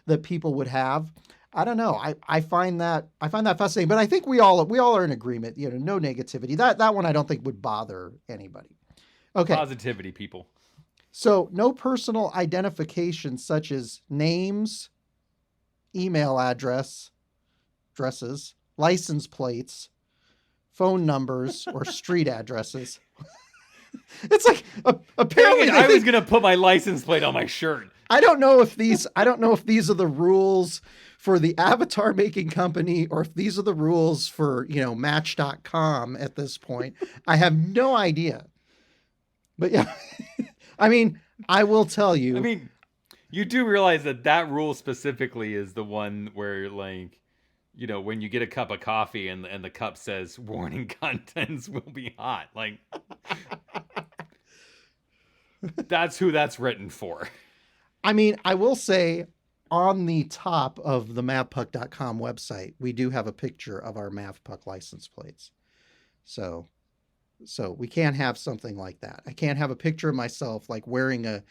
that people would have. I don't know. I find that fascinating, but I think we all are in agreement. No negativity. That one I don't think would bother anybody. Okay. Positivity, people. So no personal identification such as names, email addresses, license plates, phone numbers, or street addresses. It's like apparently I was gonna put my license plate on my shirt. I don't know if these are the rules for the avatar making company or if these are the rules for Match.com at this point. I have no idea. But yeah, I mean, I will tell you. I mean, you do realize that rule specifically is the one where, like, when you get a cup of coffee and the cup says warning contents will be hot. Like, that's who that's written for. I mean, I will say on the top of the Mavpuck.com website, we do have a picture of our Mavpuck license plates. So we can't have something like that. I can't have a picture of myself like wearing a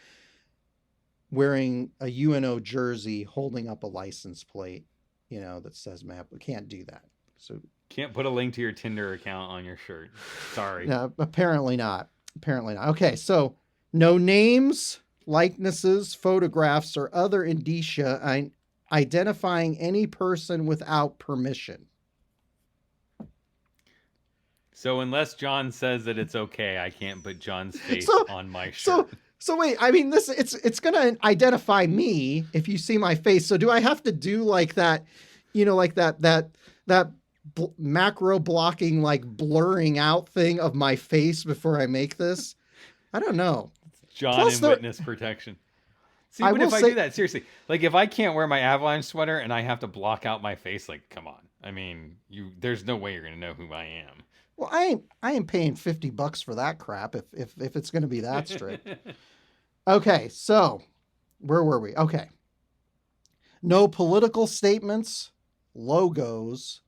UNO jersey holding up a license plate, that says Map. We can't do that. So can't put a link to your Tinder account on your shirt. Sorry. No, apparently not. Okay, so no names, likenesses, photographs, or other indicia identifying any person without permission. So unless John says that it's okay, I can't put John's face on my shirt. So wait, I mean, it's going to identify me if you see my face. So do I have to do like that, like that macro blocking, like blurring out thing of my face before I make this? I don't know. John plus and witness protection. See, but if I do that, seriously, like if I can't wear my Avalanche sweater and I have to block out my face, like, come on. I mean, there's no way you're going to know who I am. Well, I ain't paying $50 for that crap if it's going to be that strict. Okay, so where were we? Okay. No political statements, logos,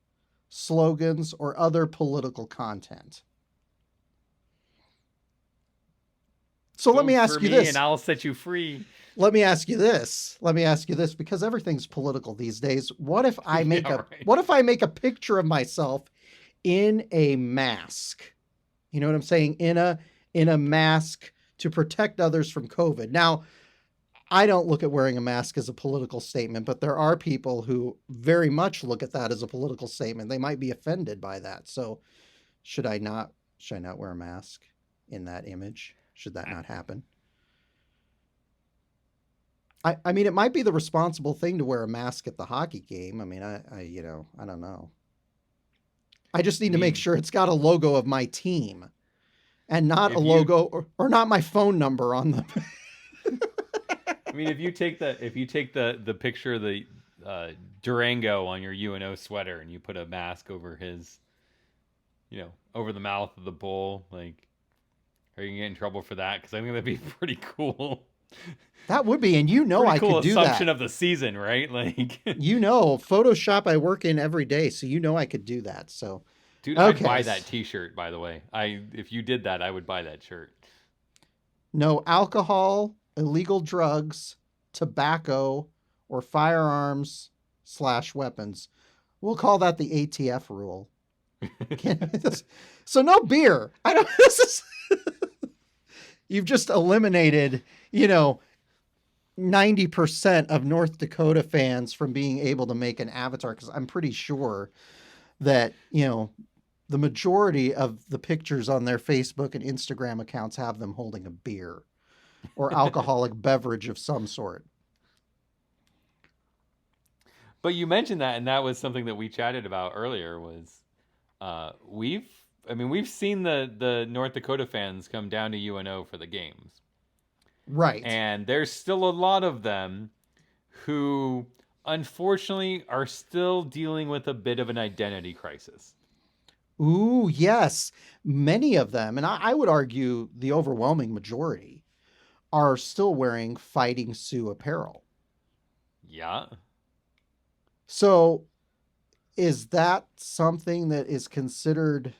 slogans, or other political content. So let me ask you this. And I'll set you free. Let me ask you this, because everything's political these days. What if I make what if I make a picture of myself in a mask? You know what I'm saying? In a mask to protect others from COVID. Now, I don't look at wearing a mask as a political statement, but there are people who very much look at that as a political statement. They might be offended by that. So should I not wear a mask in that image? Should that not happen? I mean, it might be the responsible thing to wear a mask at the hockey game. I mean, I don't know. I just I need to make mean, sure it's got a logo of my team and not a if you, logo or not my phone number on the. I mean, if you take the picture of the uh, Durango on your UNO sweater and you put a mask over his, over the mouth of the bull, like, are you gonna get in trouble for that? Because I think that'd be pretty cool. That would be, and Pretty I cool could do assumption that. of the season, right? Like, Photoshop I work in every day, so I could do that. So, dude, I'd okay. buy that T-shirt. By the way, if you did that, I would buy that shirt. No alcohol, illegal drugs, tobacco, or firearms/weapons. We'll call that the ATF rule. So no beer. I don't. This is. You've just eliminated, 90% of North Dakota fans from being able to make an avatar, because I'm pretty sure that, the majority of the pictures on their Facebook and Instagram accounts have them holding a beer or alcoholic beverage of some sort. But you mentioned that, and that was something that we chatted about earlier. Was we've seen the North Dakota fans come down to UNO for the games, Right. and there's still a lot of them who unfortunately are still dealing with a bit of an identity crisis. Ooh, yes. Many of them, and I would argue the overwhelming majority, are still wearing Fighting Sioux apparel. Yeah. So is that something that is considered,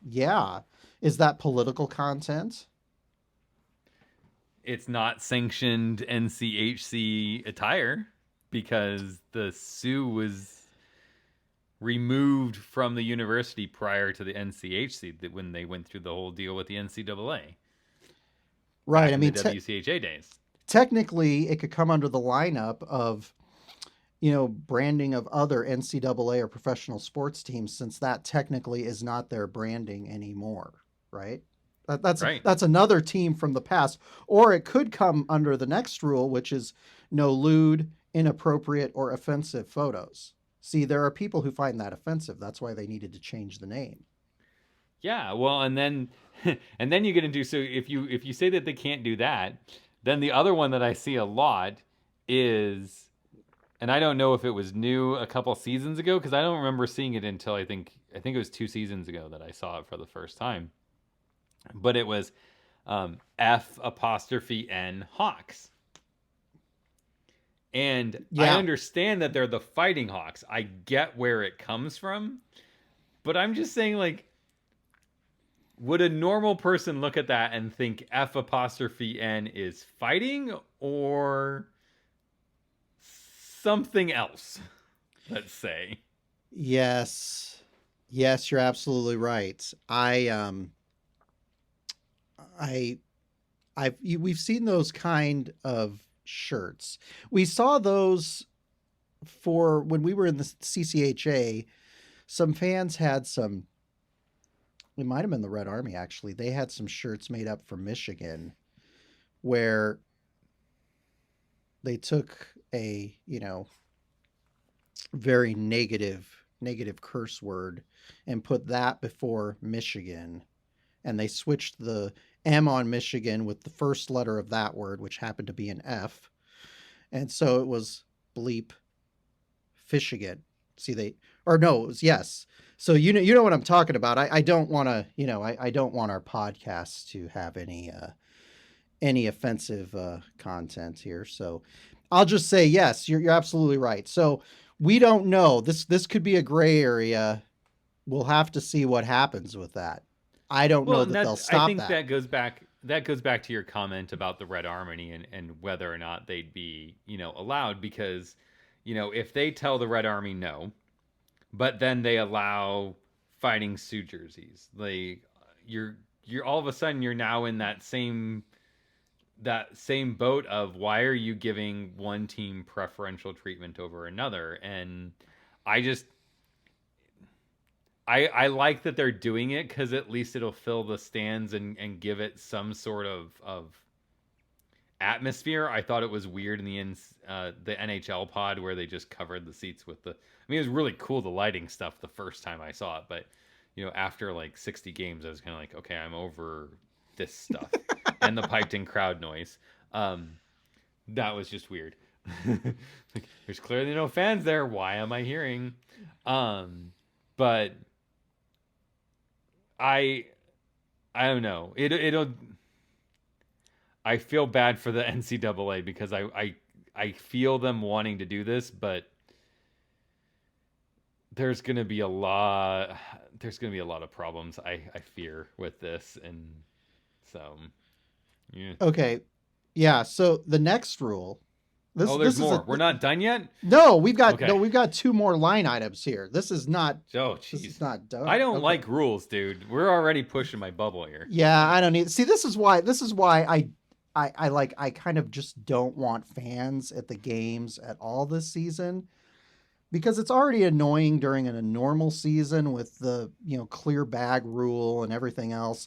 yeah, is that political content? It's not sanctioned NCHC attire because the Sioux was removed from the university prior to the NCHC when they went through the whole deal with the NCAA. Right. Back I in mean, the WCHA days. technically, it could come under the lineup of, branding of other NCAA or professional sports teams, since that technically is not their branding anymore, right? Right. That's another team from the past. Or it could come under the next rule, which is no lewd, inappropriate, or offensive photos. See, there are people who find that offensive. That's why they needed to change the name. Yeah, well, and then and then you get into, so if you say that they can't do that, then the other one that I see a lot is, and I don't know if it was new a couple seasons ago because I don't remember seeing it until I think it was 2 seasons ago that I saw it for the first time. But it was F''N Hawks. And I Yeah. understand that they're the Fighting Hawks. I get where it comes from, but I'm just saying, like, would a normal person look at that and think F''N is fighting or something else? Let's say. Yes. Yes, you're absolutely right. I we've seen those kind of shirts. We saw those for when we were in the CCHA. Some fans had some. It might have been the Red Army actually. They had some shirts made up for Michigan, where they took a very negative curse word and put that before Michigan, and they switched the M on Michigan with the first letter of that word, which happened to be an F. And so it was bleep Fishigan. See, or no, it was yes. So you know what I'm talking about. I don't want to, I don't want our podcast to have any offensive content here. So I'll just say yes, you're absolutely right. So we don't know. This could be a gray area. We'll have to see what happens with that. I don't Well, know and that they'll that's, I stop think that. that goes back to your comment about the Red Army and whether or not they'd be, allowed, because, if they tell the Red Army no, but then they allow Fighting Sioux jerseys, like, you're all of a sudden you're now in that same boat of, why are you giving one team preferential treatment over another? And I just I like that they're doing it because at least it'll fill the stands and give it some sort of atmosphere. I thought it was weird in the NHL pod where they just covered the seats with the. I mean, it was really cool, the lighting stuff, the first time I saw it, but after like 60 games, I was kind of like, okay, I'm over this stuff and the piped in crowd noise. That was just weird. Like, there's clearly no fans there. Why am I hearing? But I don't know. It'll. I feel bad for the NCAA because I feel them wanting to do this, but there's gonna be a lot of problems I fear with this, and so yeah. Okay. Yeah. So the next rule. There's more. We're not done yet? No, we've got Okay. we've got 2 more line items here. This is not. Oh, This jeez. is not done. I don't Okay. like rules, dude. We're already pushing my bubble here. Yeah, I don't need. See, this is why I kind of just don't want fans at the games at all this season, because it's already annoying during a normal season with the clear bag rule and everything else.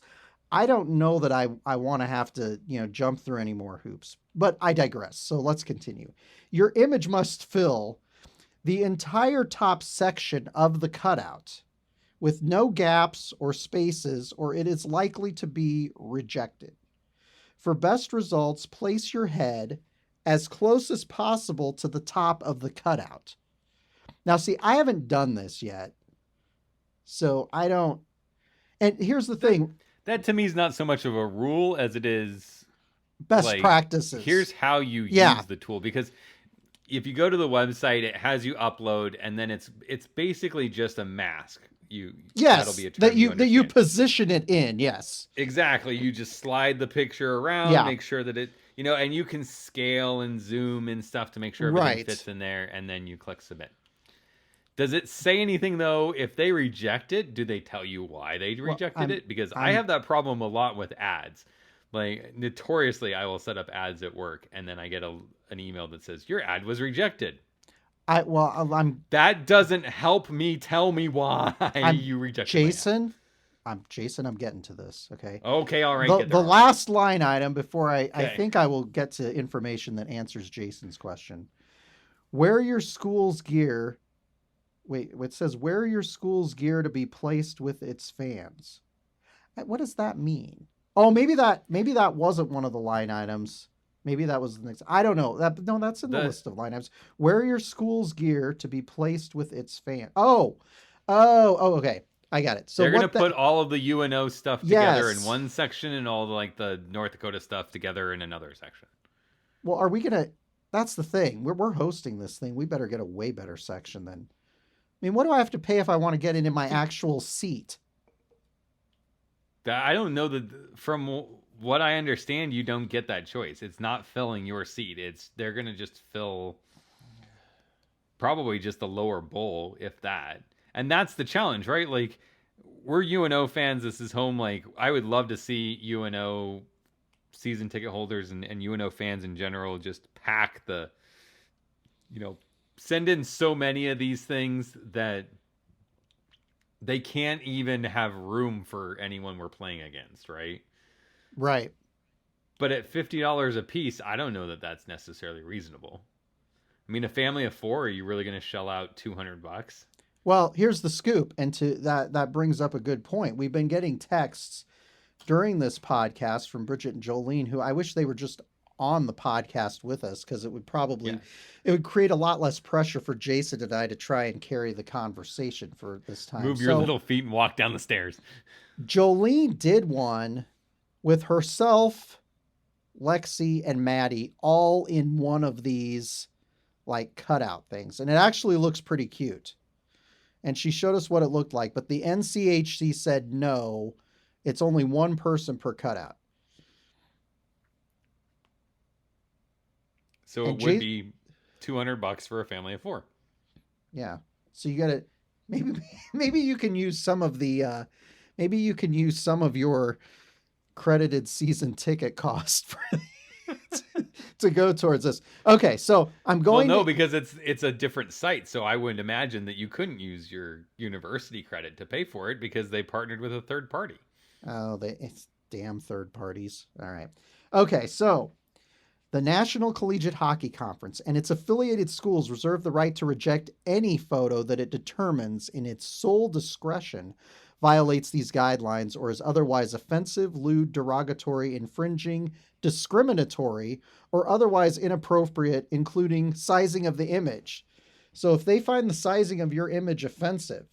I don't know that I want to have to jump through any more hoops, but I digress. So let's continue. Your image must fill the entire top section of the cutout with no gaps or spaces, or it is likely to be rejected. For best results, place your head as close as possible to the top of the cutout. Now, see, I haven't done this yet, so I don't. And here's the thing. That to me is not so much of a rule as it is Best practices. Here's how you use the tool, because if you go to the website, it has you upload, and then it's basically just a mask. That'll be a term that you position it in. Yes, exactly. You just slide the picture around, make sure that it and you can scale and zoom and stuff to make sure everything fits in there, and then you click submit. Does it say anything, though, if they reject it? Do they tell you why they rejected it? Because I have that problem a lot with ads. Like, notoriously, I will set up ads at work, and then I get an email that says, your ad was rejected. That doesn't help me tell me why you rejected Jason. I'm getting to this, okay? Okay, all right. The last line item before I think I will get to information that answers Jason's question. Wear your school's gear... Wait, it says, wear your school's gear to be placed with its fans. What does that mean? Oh, maybe that wasn't one of the line items. Maybe that was the next. I don't know. That's in the list of line items. Wear your school's gear to be placed with its fan. Oh, okay. I got it. So they're going to put all of the UNO stuff together in one section and all the North Dakota stuff together in another section. Well, are we going to... That's the thing. We're hosting this thing. We better get a way better section than... I mean, what do I have to pay if I want to get into my actual seat? I don't know that. From what I understand, you don't get that choice. It's not filling your seat. They're going to just fill probably just the lower bowl, if that. And that's the challenge, right? Like, we're UNO fans. This is home. Like, I would love to see UNO season ticket holders and UNO fans in general just pack the, send in so many of these things that they can't even have room for anyone we're playing against, right? Right. But at $50 a piece, I don't know that that's necessarily reasonable. I mean, a family of 4, are you really going to shell out $200? Well, here's the scoop, and that brings up a good point. We've been getting texts during this podcast from Bridget and Jolene, who I wish they were just on the podcast with us, because it would probably it would create a lot less pressure for Jason and I to try and carry the conversation for this time. Move your little feet and walk down the stairs. Jolene did one with herself, Lexi, and Maddie all in one of these like cutout things, and it actually looks pretty cute. And she showed us what it looked like, but the NCHC said no, it's only one person per cutout. So it would be $200 for a family of 4. Yeah. So you got to maybe you can use some of the your credited season ticket cost to go towards this. Okay, so I'm going. Well, no, because it's a different site, so I wouldn't imagine that you couldn't use your university credit to pay for it because they partnered with a third party. Oh, it's damn third parties. All right. Okay, so The National Collegiate Hockey Conference and its affiliated schools reserve the right to reject any photo that it determines in its sole discretion violates these guidelines or is otherwise offensive, lewd, derogatory, infringing, discriminatory, or otherwise inappropriate, including sizing of the image. So if they find the sizing of your image offensive,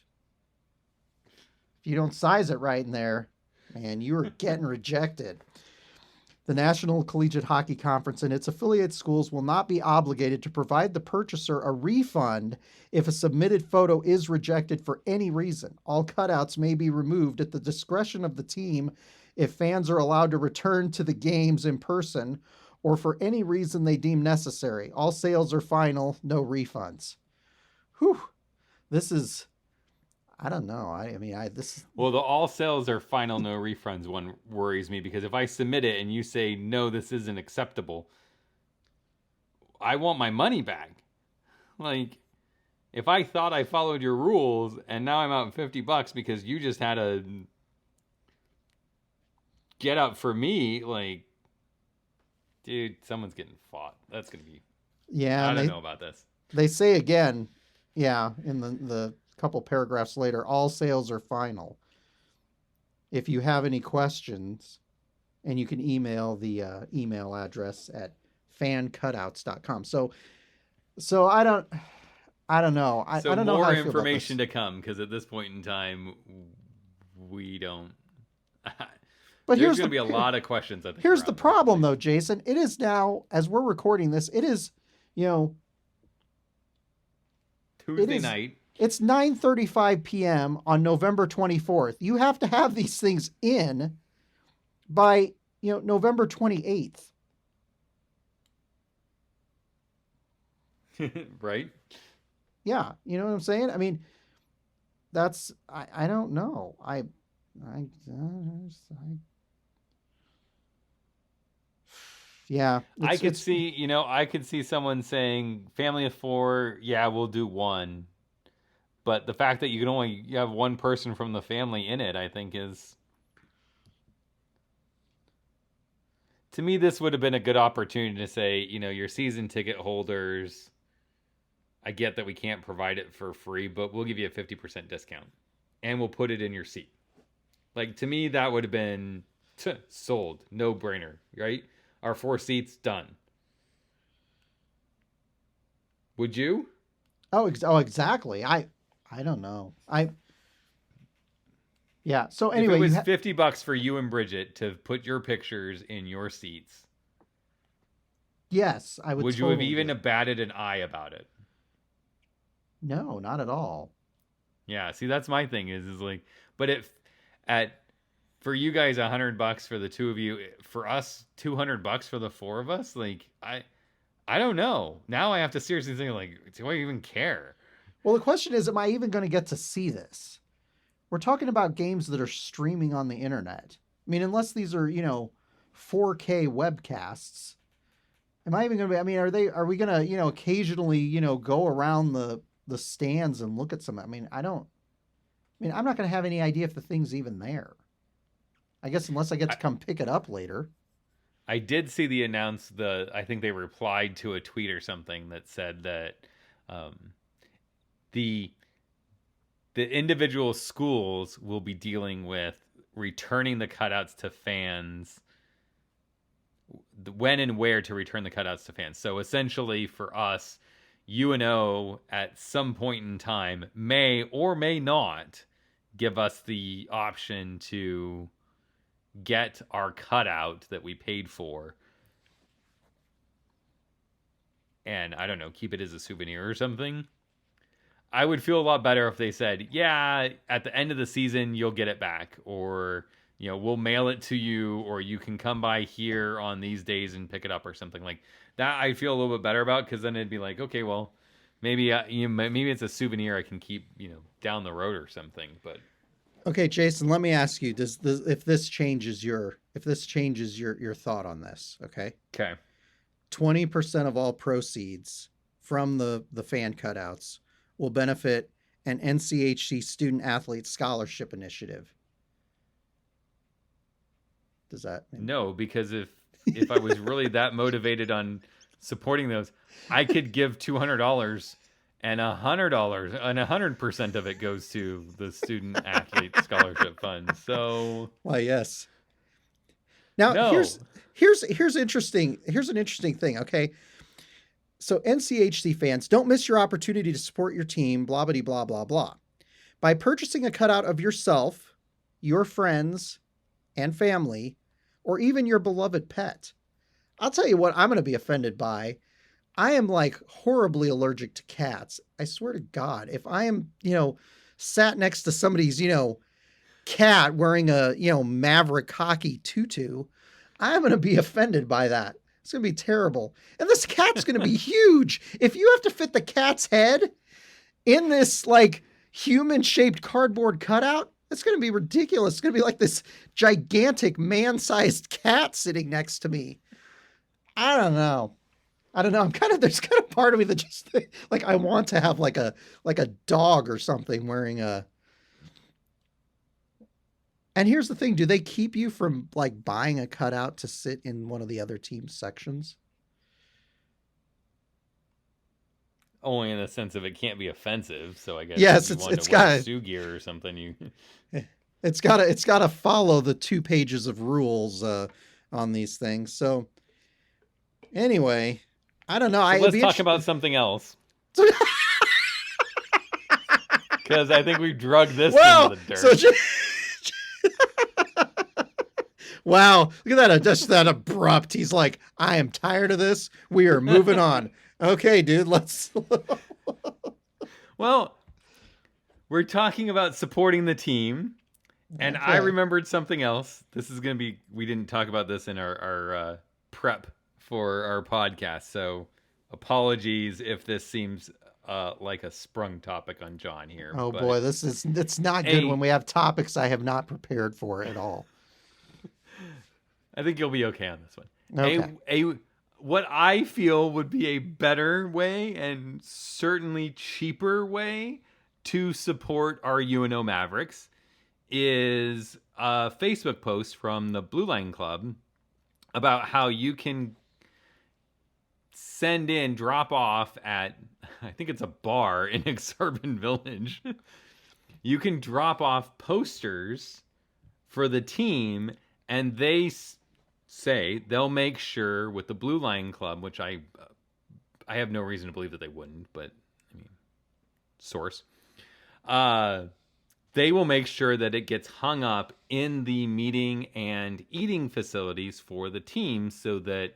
if you don't size it right in there, man, you are getting rejected. The National Collegiate Hockey Conference and its affiliate schools will not be obligated to provide the purchaser a refund if a submitted photo is rejected for any reason. All cutouts may be removed at the discretion of the team if fans are allowed to return to the games in person or for any reason they deem necessary. All sales are final, no refunds. Whew. This is... I don't know. Well, the all sales are final, no refunds one worries me, because if I submit it and you say, no, this isn't acceptable, I want my money back. Like, if I thought I followed your rules and now I'm out $50 because you just had a get up for me, like, dude, someone's getting fought. That's going to be... Yeah. I don't know about this. They say again, in the couple paragraphs later, all sales are final. If you have any questions, and you can email the email address at fancutouts.com. So I don't know. I don't know how I feel about information to come, because at this point in time, we don't. But there's going to be a lot of questions. Here's the problem, though, Jason. It is now, as we're recording this, it is, Tuesday night. It's 9:35 p.m. on November 24th. You have to have these things in by, November 28th. Right? Yeah. You know what I'm saying? I mean, that's, I don't know. Yeah. I could see someone saying family of 4, yeah, we'll do one. But the fact that you have one person from the family in it, I think is... To me, this would have been a good opportunity to say, your season ticket holders, I get that we can't provide it for free, but we'll give you a 50% discount. And we'll put it in your seat. Like, to me, that would have been sold. No brainer, right? Our 4 seats, done. Would you? Oh, exactly. I don't know. Yeah. So anyway, if it was $50 for you and Bridget to put your pictures in your seats, yes, I would. Would you have even batted an eye about it? No, not at all. Yeah. See, that's my thing is like, but for you guys, $100 for the 2 of you, for us, $200 for the 4 of us. Like, I don't know. Now I have to seriously think, like, do I even care? Well, the question is, am I even going to get to see this? We're talking about games that are streaming on the internet. I mean, unless these are, 4K webcasts, am I even going to be, are we going to, occasionally, go around the stands and look at some, I'm not going to have any idea if the thing's even there. I guess unless I get to come pick it up later. I did see I think they replied to a tweet or something that said that, the individual schools will be dealing with returning the cutouts to fans, when and where to return the cutouts to fans. So essentially for us, UNO at some point in time may or may not give us the option to get our cutout that we paid for and, I don't know, keep it as a souvenir or something. I would feel a lot better if they said, yeah, at the end of the season, you'll get it back. Or, we'll mail it to you, or you can come by here on these days and pick it up or something like that. I feel a little bit better about, because then it'd be like, okay, well, maybe it's a souvenir I can keep, down the road or something. But okay, Jason, let me ask you, if this changes your thought on this, okay? Okay. 20% of all proceeds from the fan cutouts will benefit an NCHC student athlete scholarship initiative. Does that... No, because if if I was really that motivated on supporting those, I could give $200 and $100 and 100% of it goes to the student athlete scholarship fund. So Why, yes. Now no. here's interesting. Here's an interesting thing. Okay, so NCHC fans, don't miss your opportunity to support your team. Blah blah blah blah blah. By purchasing a cutout of yourself, your friends, and family, or even your beloved pet. I'll tell you what I'm going to be offended by. I am like horribly allergic to cats. I swear to God, if I am, sat next to somebody's, cat wearing a, Maverick hockey tutu, I'm going to be offended by that. It's going to be terrible. And this cat's going to be huge. If you have to fit the cat's head in this like human shaped cardboard cutout, it's going to be ridiculous. It's going to be like this gigantic man-sized cat sitting next to me. I don't know. There's kind of part of me that just like I want to have like a dog or something wearing a. And here's the thing, do they keep you from like buying a cutout to sit in one of the other team's sections? Only in the sense of it can't be offensive. So I guess Yes, if you want it's to wear got Sue gear or something, you it's got to follow the 2 pages of rules on these things. So anyway, I don't know. So let's talk about something else. Because I think we drug this into the dirt. Wow, look at that! Just that abrupt. He's like, I am tired of this. We are moving on. Okay, dude, let's. Well, we're talking about supporting the team, and I remembered something else. This is going to be. We didn't talk about this in our prep for our podcast, so apologies if this seems like a sprung topic on John here. Oh boy, it's not good when we have topics I have not prepared for at all. I think you'll be okay on this one. Okay. What I feel would be a better way and certainly cheaper way to support our UNO Mavericks is a Facebook post from the Blue Line Club about how you can drop off at, I think it's a bar in Exurban Village. You can drop off posters for the team, and they say they'll make sure with the Blue Line Club, which I have no reason to believe that they wouldn't, but I mean, source. They will make sure that it gets hung up in the meeting and eating facilities for the team so that,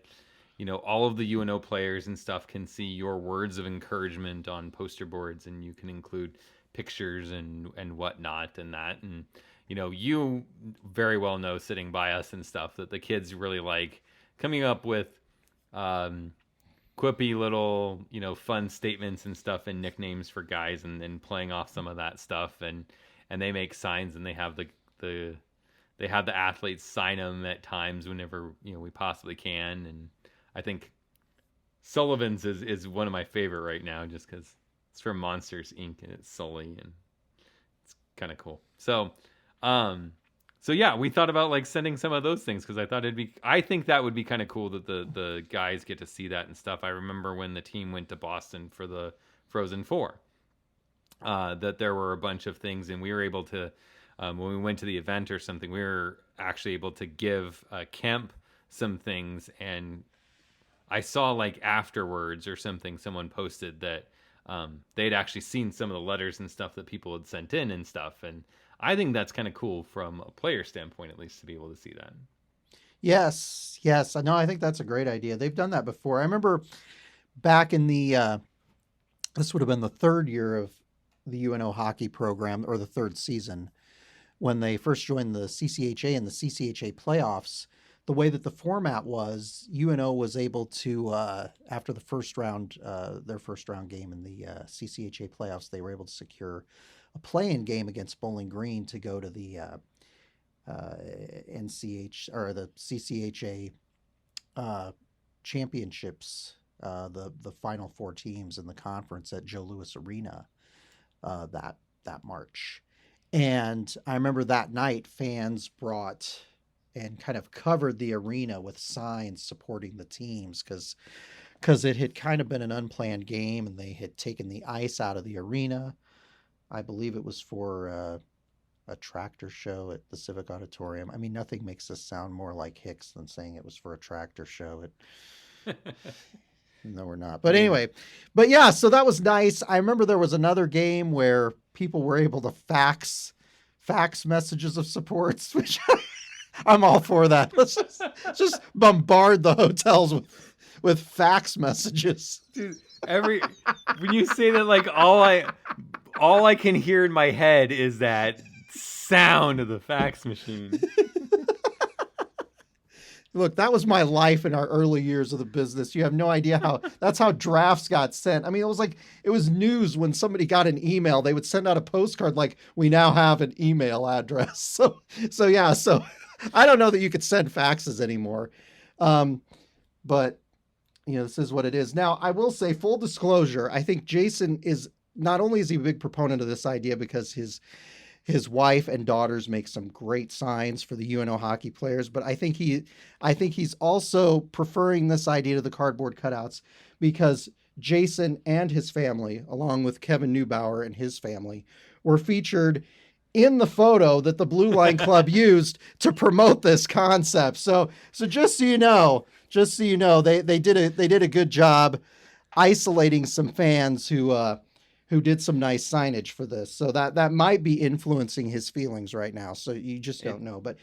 all of the UNO players and stuff can see your words of encouragement on poster boards, and you can include pictures and whatnot and that. And you very well know, sitting by us and stuff, that the kids really like coming up with quippy little, fun statements and stuff and nicknames for guys, and playing off some of that stuff. And they make signs, and they have the athletes sign them at times whenever we possibly can. And I think Sullivan's is one of my favorite right now, just because it's from Monsters Inc. and it's Sully, and it's kind of cool. So yeah, we thought about like sending some of those things, because I think that would be kind of cool that the guys get to see that and stuff. I remember when the team went to Boston for the Frozen Four, that there were a bunch of things, and we were able to, when we went to the event or something, we were actually able to give Kemp some things. And I saw like afterwards or something, someone posted that they'd actually seen some of the letters and stuff that people had sent in and stuff. And I think that's kind of cool from a player standpoint, at least, to be able to see that. Yes. No, I think that's a great idea. They've done that before. I remember back in the, this would have been the 3rd year of the UNO hockey program, or the 3rd season, when they first joined the CCHA and the CCHA playoffs. The way that the format was, UNO was able to, after the first round, their first round game in the CCHA playoffs, they were able to secure a play-in game against Bowling Green to go to the NCH or the CCHA championships, the final 4 teams in the conference at Joe Louis Arena that March. And I remember that night, fans brought and kind of covered the arena with signs supporting the teams because it had kind of been an unplanned game and they had taken the ice out of the arena. I believe it was for a tractor show at the Civic Auditorium. I mean, nothing makes this sound more like Hicks than saying it was for a tractor show. No, we're not. But anyway, but yeah, so that was nice. I remember there was another game where people were able to fax messages of supports, which I'm all for that. Let's just bombard the hotels with fax messages. Dude, when you say that, like all I can hear in my head is that sound of the fax machine. Look, that was my life in our early years of the business. You have no idea that's how drafts got sent. I mean, it was news when somebody got an email. They would send out a postcard like, we now have an email address. So yeah, so I don't know that you could send faxes anymore. But this is what it is. Now, I will say, full disclosure, I think Jason not only is he a big proponent of this idea because his wife and daughters make some great signs for the UNO hockey players, but I think he's also preferring this idea to the cardboard cutouts because Jason and his family, along with Kevin Neubauer and his family, were featured in the photo that the Blue Line Club used to promote this concept. So just so you know, they did a good job isolating some fans who did some nice signage for this. So that might be influencing his feelings right now. So you just don't know. But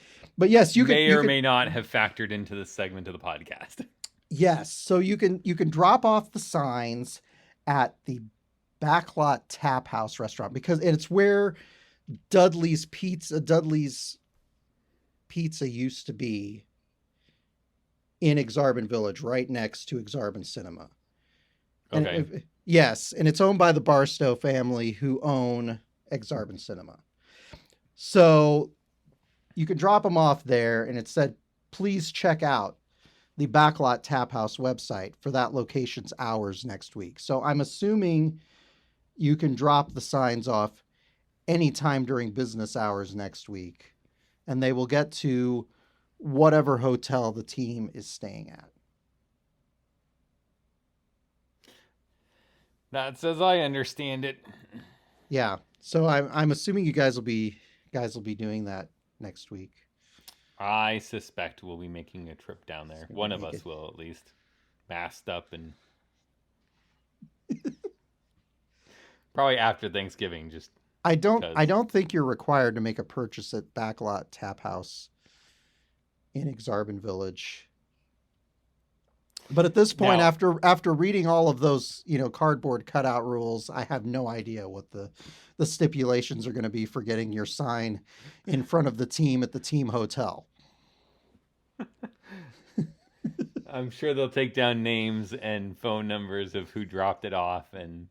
yes, you may not have factored into this segment of the podcast. Yes. So you can drop off the signs at the Backlot Tap House restaurant because it's where Dudley's Pizza used to be in Exarban Village, right next to Exarban Cinema. Okay. Yes, and it's owned by the Barstow family who own Exarban Cinema. So you can drop them off there, and it said, please check out the Backlot Tap House website for that location's hours next week. So I'm assuming you can drop the signs off anytime during business hours next week, and they will get to whatever hotel the team is staying at. That's as I understand it. Yeah. So I'm assuming you guys will be doing that next week. I suspect we'll be making a trip down there. One of us will, at least, masked up and probably after Thanksgiving. Just I don't think you're required to make a purchase at Backlot Tap House in Exarban Village. But at this point, now, after reading all of those, cardboard cutout rules, I have no idea what the stipulations are going to be for getting your sign in front of the team at the team hotel. I'm sure they'll take down names and phone numbers of who dropped it off, and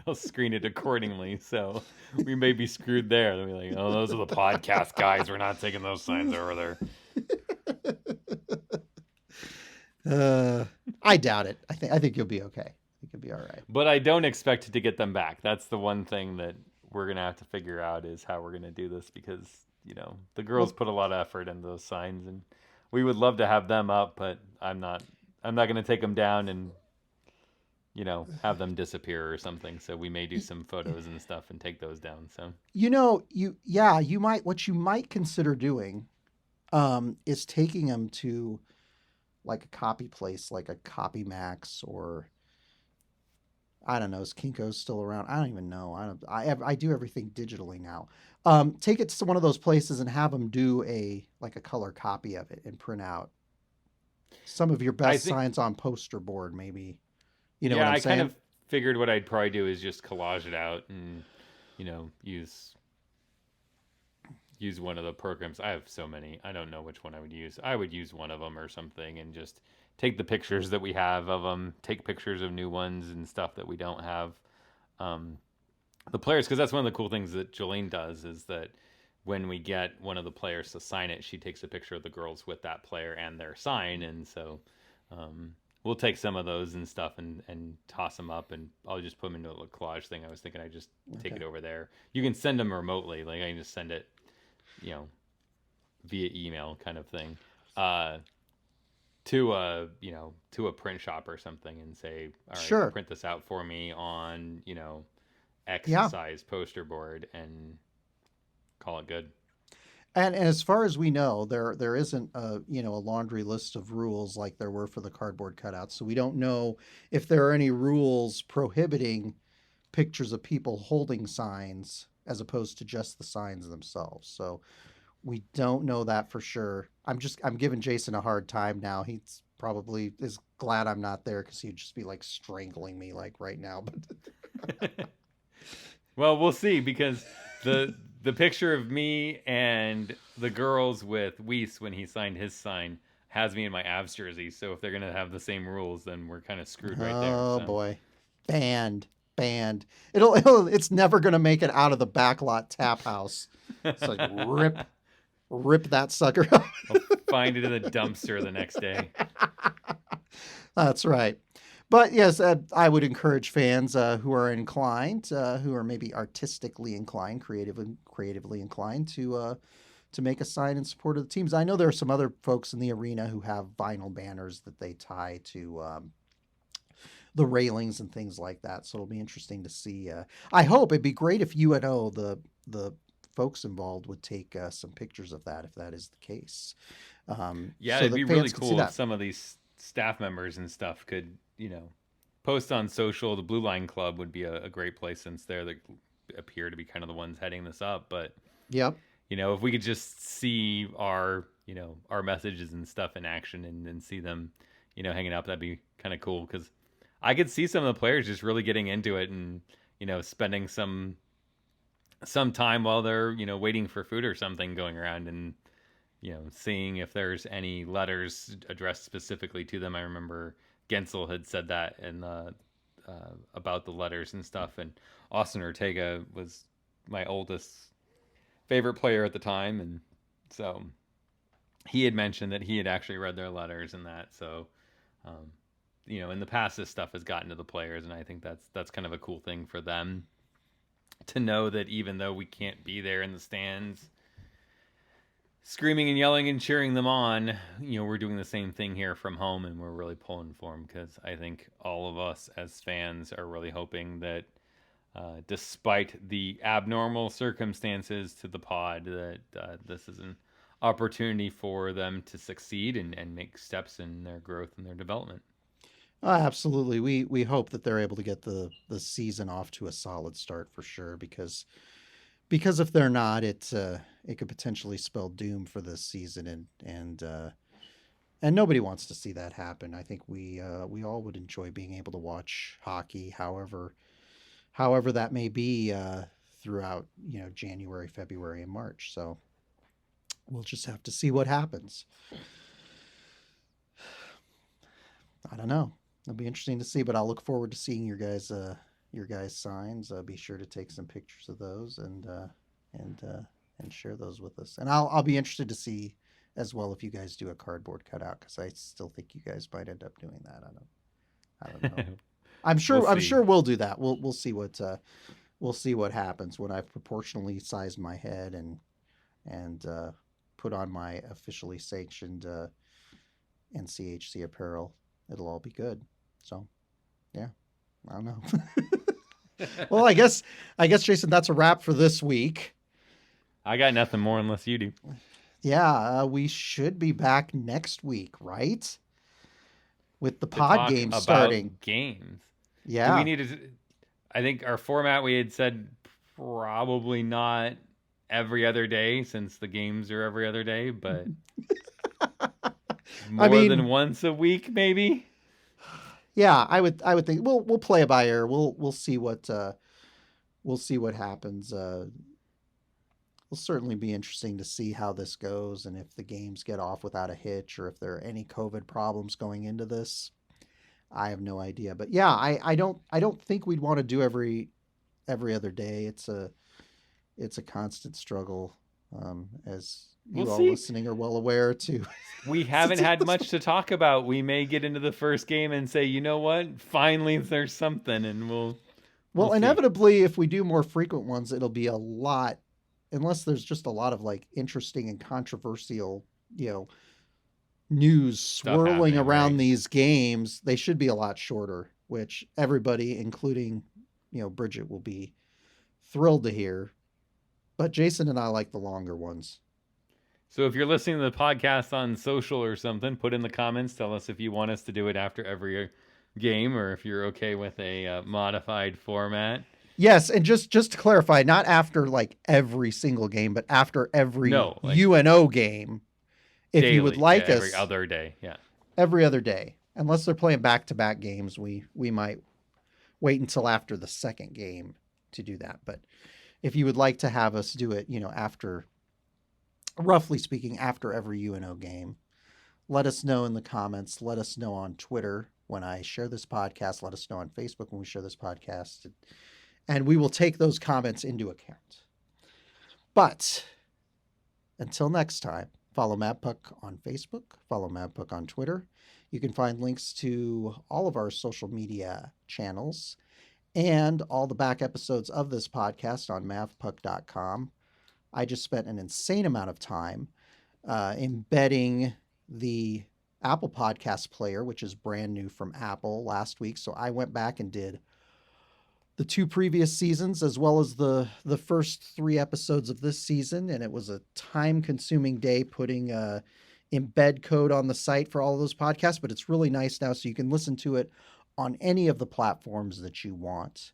they'll screen it accordingly. So we may be screwed there. They'll be like, "Oh, those are the podcast guys. We're not taking those signs over there." I doubt it. I think you'll be okay. I think you'll be all right. But I don't expect to get them back. That's the one thing that we're gonna have to figure out is how we're gonna do this because the girls put a lot of effort into those signs, and we would love to have them up, but I'm not gonna take them down and have them disappear or something. So we may do some photos and stuff and take those down. So what you might consider doing is taking them to like a copy place, like a Copy Max, or I don't know, is Kinko's still around? I don't even know. I do everything digitally now. Take it to one of those places and have them do a color copy of it and print out some of your best signs on poster board, maybe. You know what I'm saying? I kind of figured what I'd probably do is just collage it out and use one of the programs. I have so many. I don't know which one I would use. I would use one of them or something and just take the pictures that we have of them, take pictures of new ones and stuff that we don't have. The players, because that's one of the cool things that Jolene does is that when we get one of the players to sign it, she takes a picture of the girls with that player and their sign. And so we'll take some of those and stuff and toss them up, and I'll just put them into a little collage thing. I was thinking I'd just take it over there. You can send them remotely. Like I can just send it via email kind of thing, uh, to a to a print shop or something and say, all right, Sure. print this out for me on X Yeah. size poster board and call it good. And as far as we know, there isn't a laundry list of rules like there were for the cardboard cutouts. So we don't know if there are any rules prohibiting pictures of people holding signs as opposed to just the signs themselves. So we don't know that for sure. I'm giving Jason a hard time now. He's probably is glad I'm not there because he'd just be like strangling me like right now. But Well, we'll see, because the picture of me and the girls with Weiss when he signed his sign has me in my Avs jersey. So if they're gonna have the same rules, then we're kind of screwed right there. oh So boy, banned, banned. It's never gonna make it out of the backlot tap house. It's like rip that sucker up. I'll find it in the dumpster the next day. That's right. But yes, I would encourage fans who are inclined, who are maybe artistically inclined, creatively inclined, to make a sign in support of the teams. I know there are some other folks in the arena who have vinyl banners that they tie to the railings and things like that. So it'll be interesting to see. I hope it'd be great if UNO, the folks involved, would take some pictures of that if that is the case. Yeah, so it'd that be fans really can see cool if that. some of these staff members and stuff could, post on social. The Blue Line Club would be a great place, since they're appear to be kind of the ones heading this up. But Yep. if we could just see our messages and stuff in action, and see them, hanging up, that'd be kind of cool, because I could see some of the players just really getting into it and, spending some time while they're, waiting for food or something, going around and, seeing if there's any letters addressed specifically to them. I remember Gensel had said that in about the letters and stuff. And Austin Ortega was my oldest favorite player at the time, and so he had mentioned that he had actually read their letters and that. So, in the past, this stuff has gotten to the players, and I think that's kind of a cool thing for them to know, that even though we can't be there in the stands screaming and yelling and cheering them on, we're doing the same thing here from home, and we're really pulling for them, because I think all of us as fans are really hoping that, despite the abnormal circumstances to the pod, that this is an opportunity for them to succeed and make steps in their growth and their development. Absolutely. We hope that they're able to get the season off to a solid start for sure, because if they're not, it could potentially spell doom for this season, and nobody wants to see that happen. I think we all would enjoy being able to watch hockey, however that may be, throughout January, February, and March. So we'll just have to see what happens. I don't know. It'll be interesting to see, but I'll look forward to seeing your guys' signs. Be sure to take some pictures of those and share those with us. And I'll be interested to see as well if you guys do a cardboard cutout, because I still think you guys might end up doing that. I don't know. I'm sure we'll do that. We'll see what happens when I've proportionally sized my head and put on my officially sanctioned NCHC apparel. It'll all be good. So, yeah, I don't know. Well, I guess Jason, that's a wrap for this week. I got nothing more unless you do. Yeah, we should be back next week, right? With the pod games starting. Games. Yeah. Do we need to? I think our format, we had said probably not every other day, since the games are every other day, but more than once a week, maybe. Yeah, I would think we'll play it by ear. We'll see what happens. It'll certainly be interesting to see how this goes, and if the games get off without a hitch, or if there are any COVID problems going into this. I have no idea, but yeah, I don't think we'd want to do every other day. It's a constant struggle, as you all listening are well aware too. We haven't had much to talk about. We may get into the first game and say, you know what? Finally, there's something, and we'll inevitably, if we do more frequent ones, it'll be a lot unless there's just a lot of like interesting and controversial, news swirling around right? these games, they should be a lot shorter, which everybody, including, Bridget, will be thrilled to hear. But Jason and I like the longer ones. So if you're listening to the podcast on social or something, put in the comments. Tell us if you want us to do it after every game, or if you're okay with a modified format. Yes, and just to clarify, not after like every single game, but after every UNO game. If daily, you would like us every other day, every other day, unless they're playing back-to-back games, we might wait until after the second game to do that. But if you would like to have us do it, after, roughly speaking, after every UNO game, let us know in the comments. Let us know on Twitter when I share this podcast. Let us know on Facebook when we share this podcast. And we will take those comments into account. But until next time, follow Mavpuck on Facebook. Follow Mavpuck on Twitter. You can find links to all of our social media channels and all the back episodes of this podcast on Mavpuck.com. I just spent an insane amount of time embedding the Apple Podcast player, which is brand new from Apple, last week. So I went back and did the 2 previous seasons, as well as the first 3 episodes of this season. And it was a time-consuming day putting embed code on the site for all of those podcasts. But it's really nice now, so you can listen to it on any of the platforms that you want.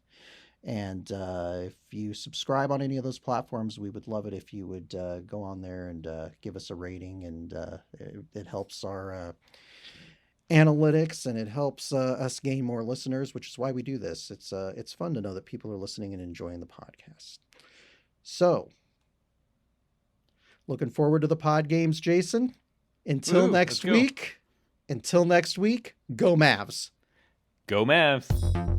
And if you subscribe on any of those platforms, we would love it if you would go on there and give us a rating. And it helps our analytics, and it helps us gain more listeners, which is why we do this. It's fun to know that people are listening and enjoying the podcast. So, looking forward to the pod games, Jason. Until next week, go Mavs. Go Mavs.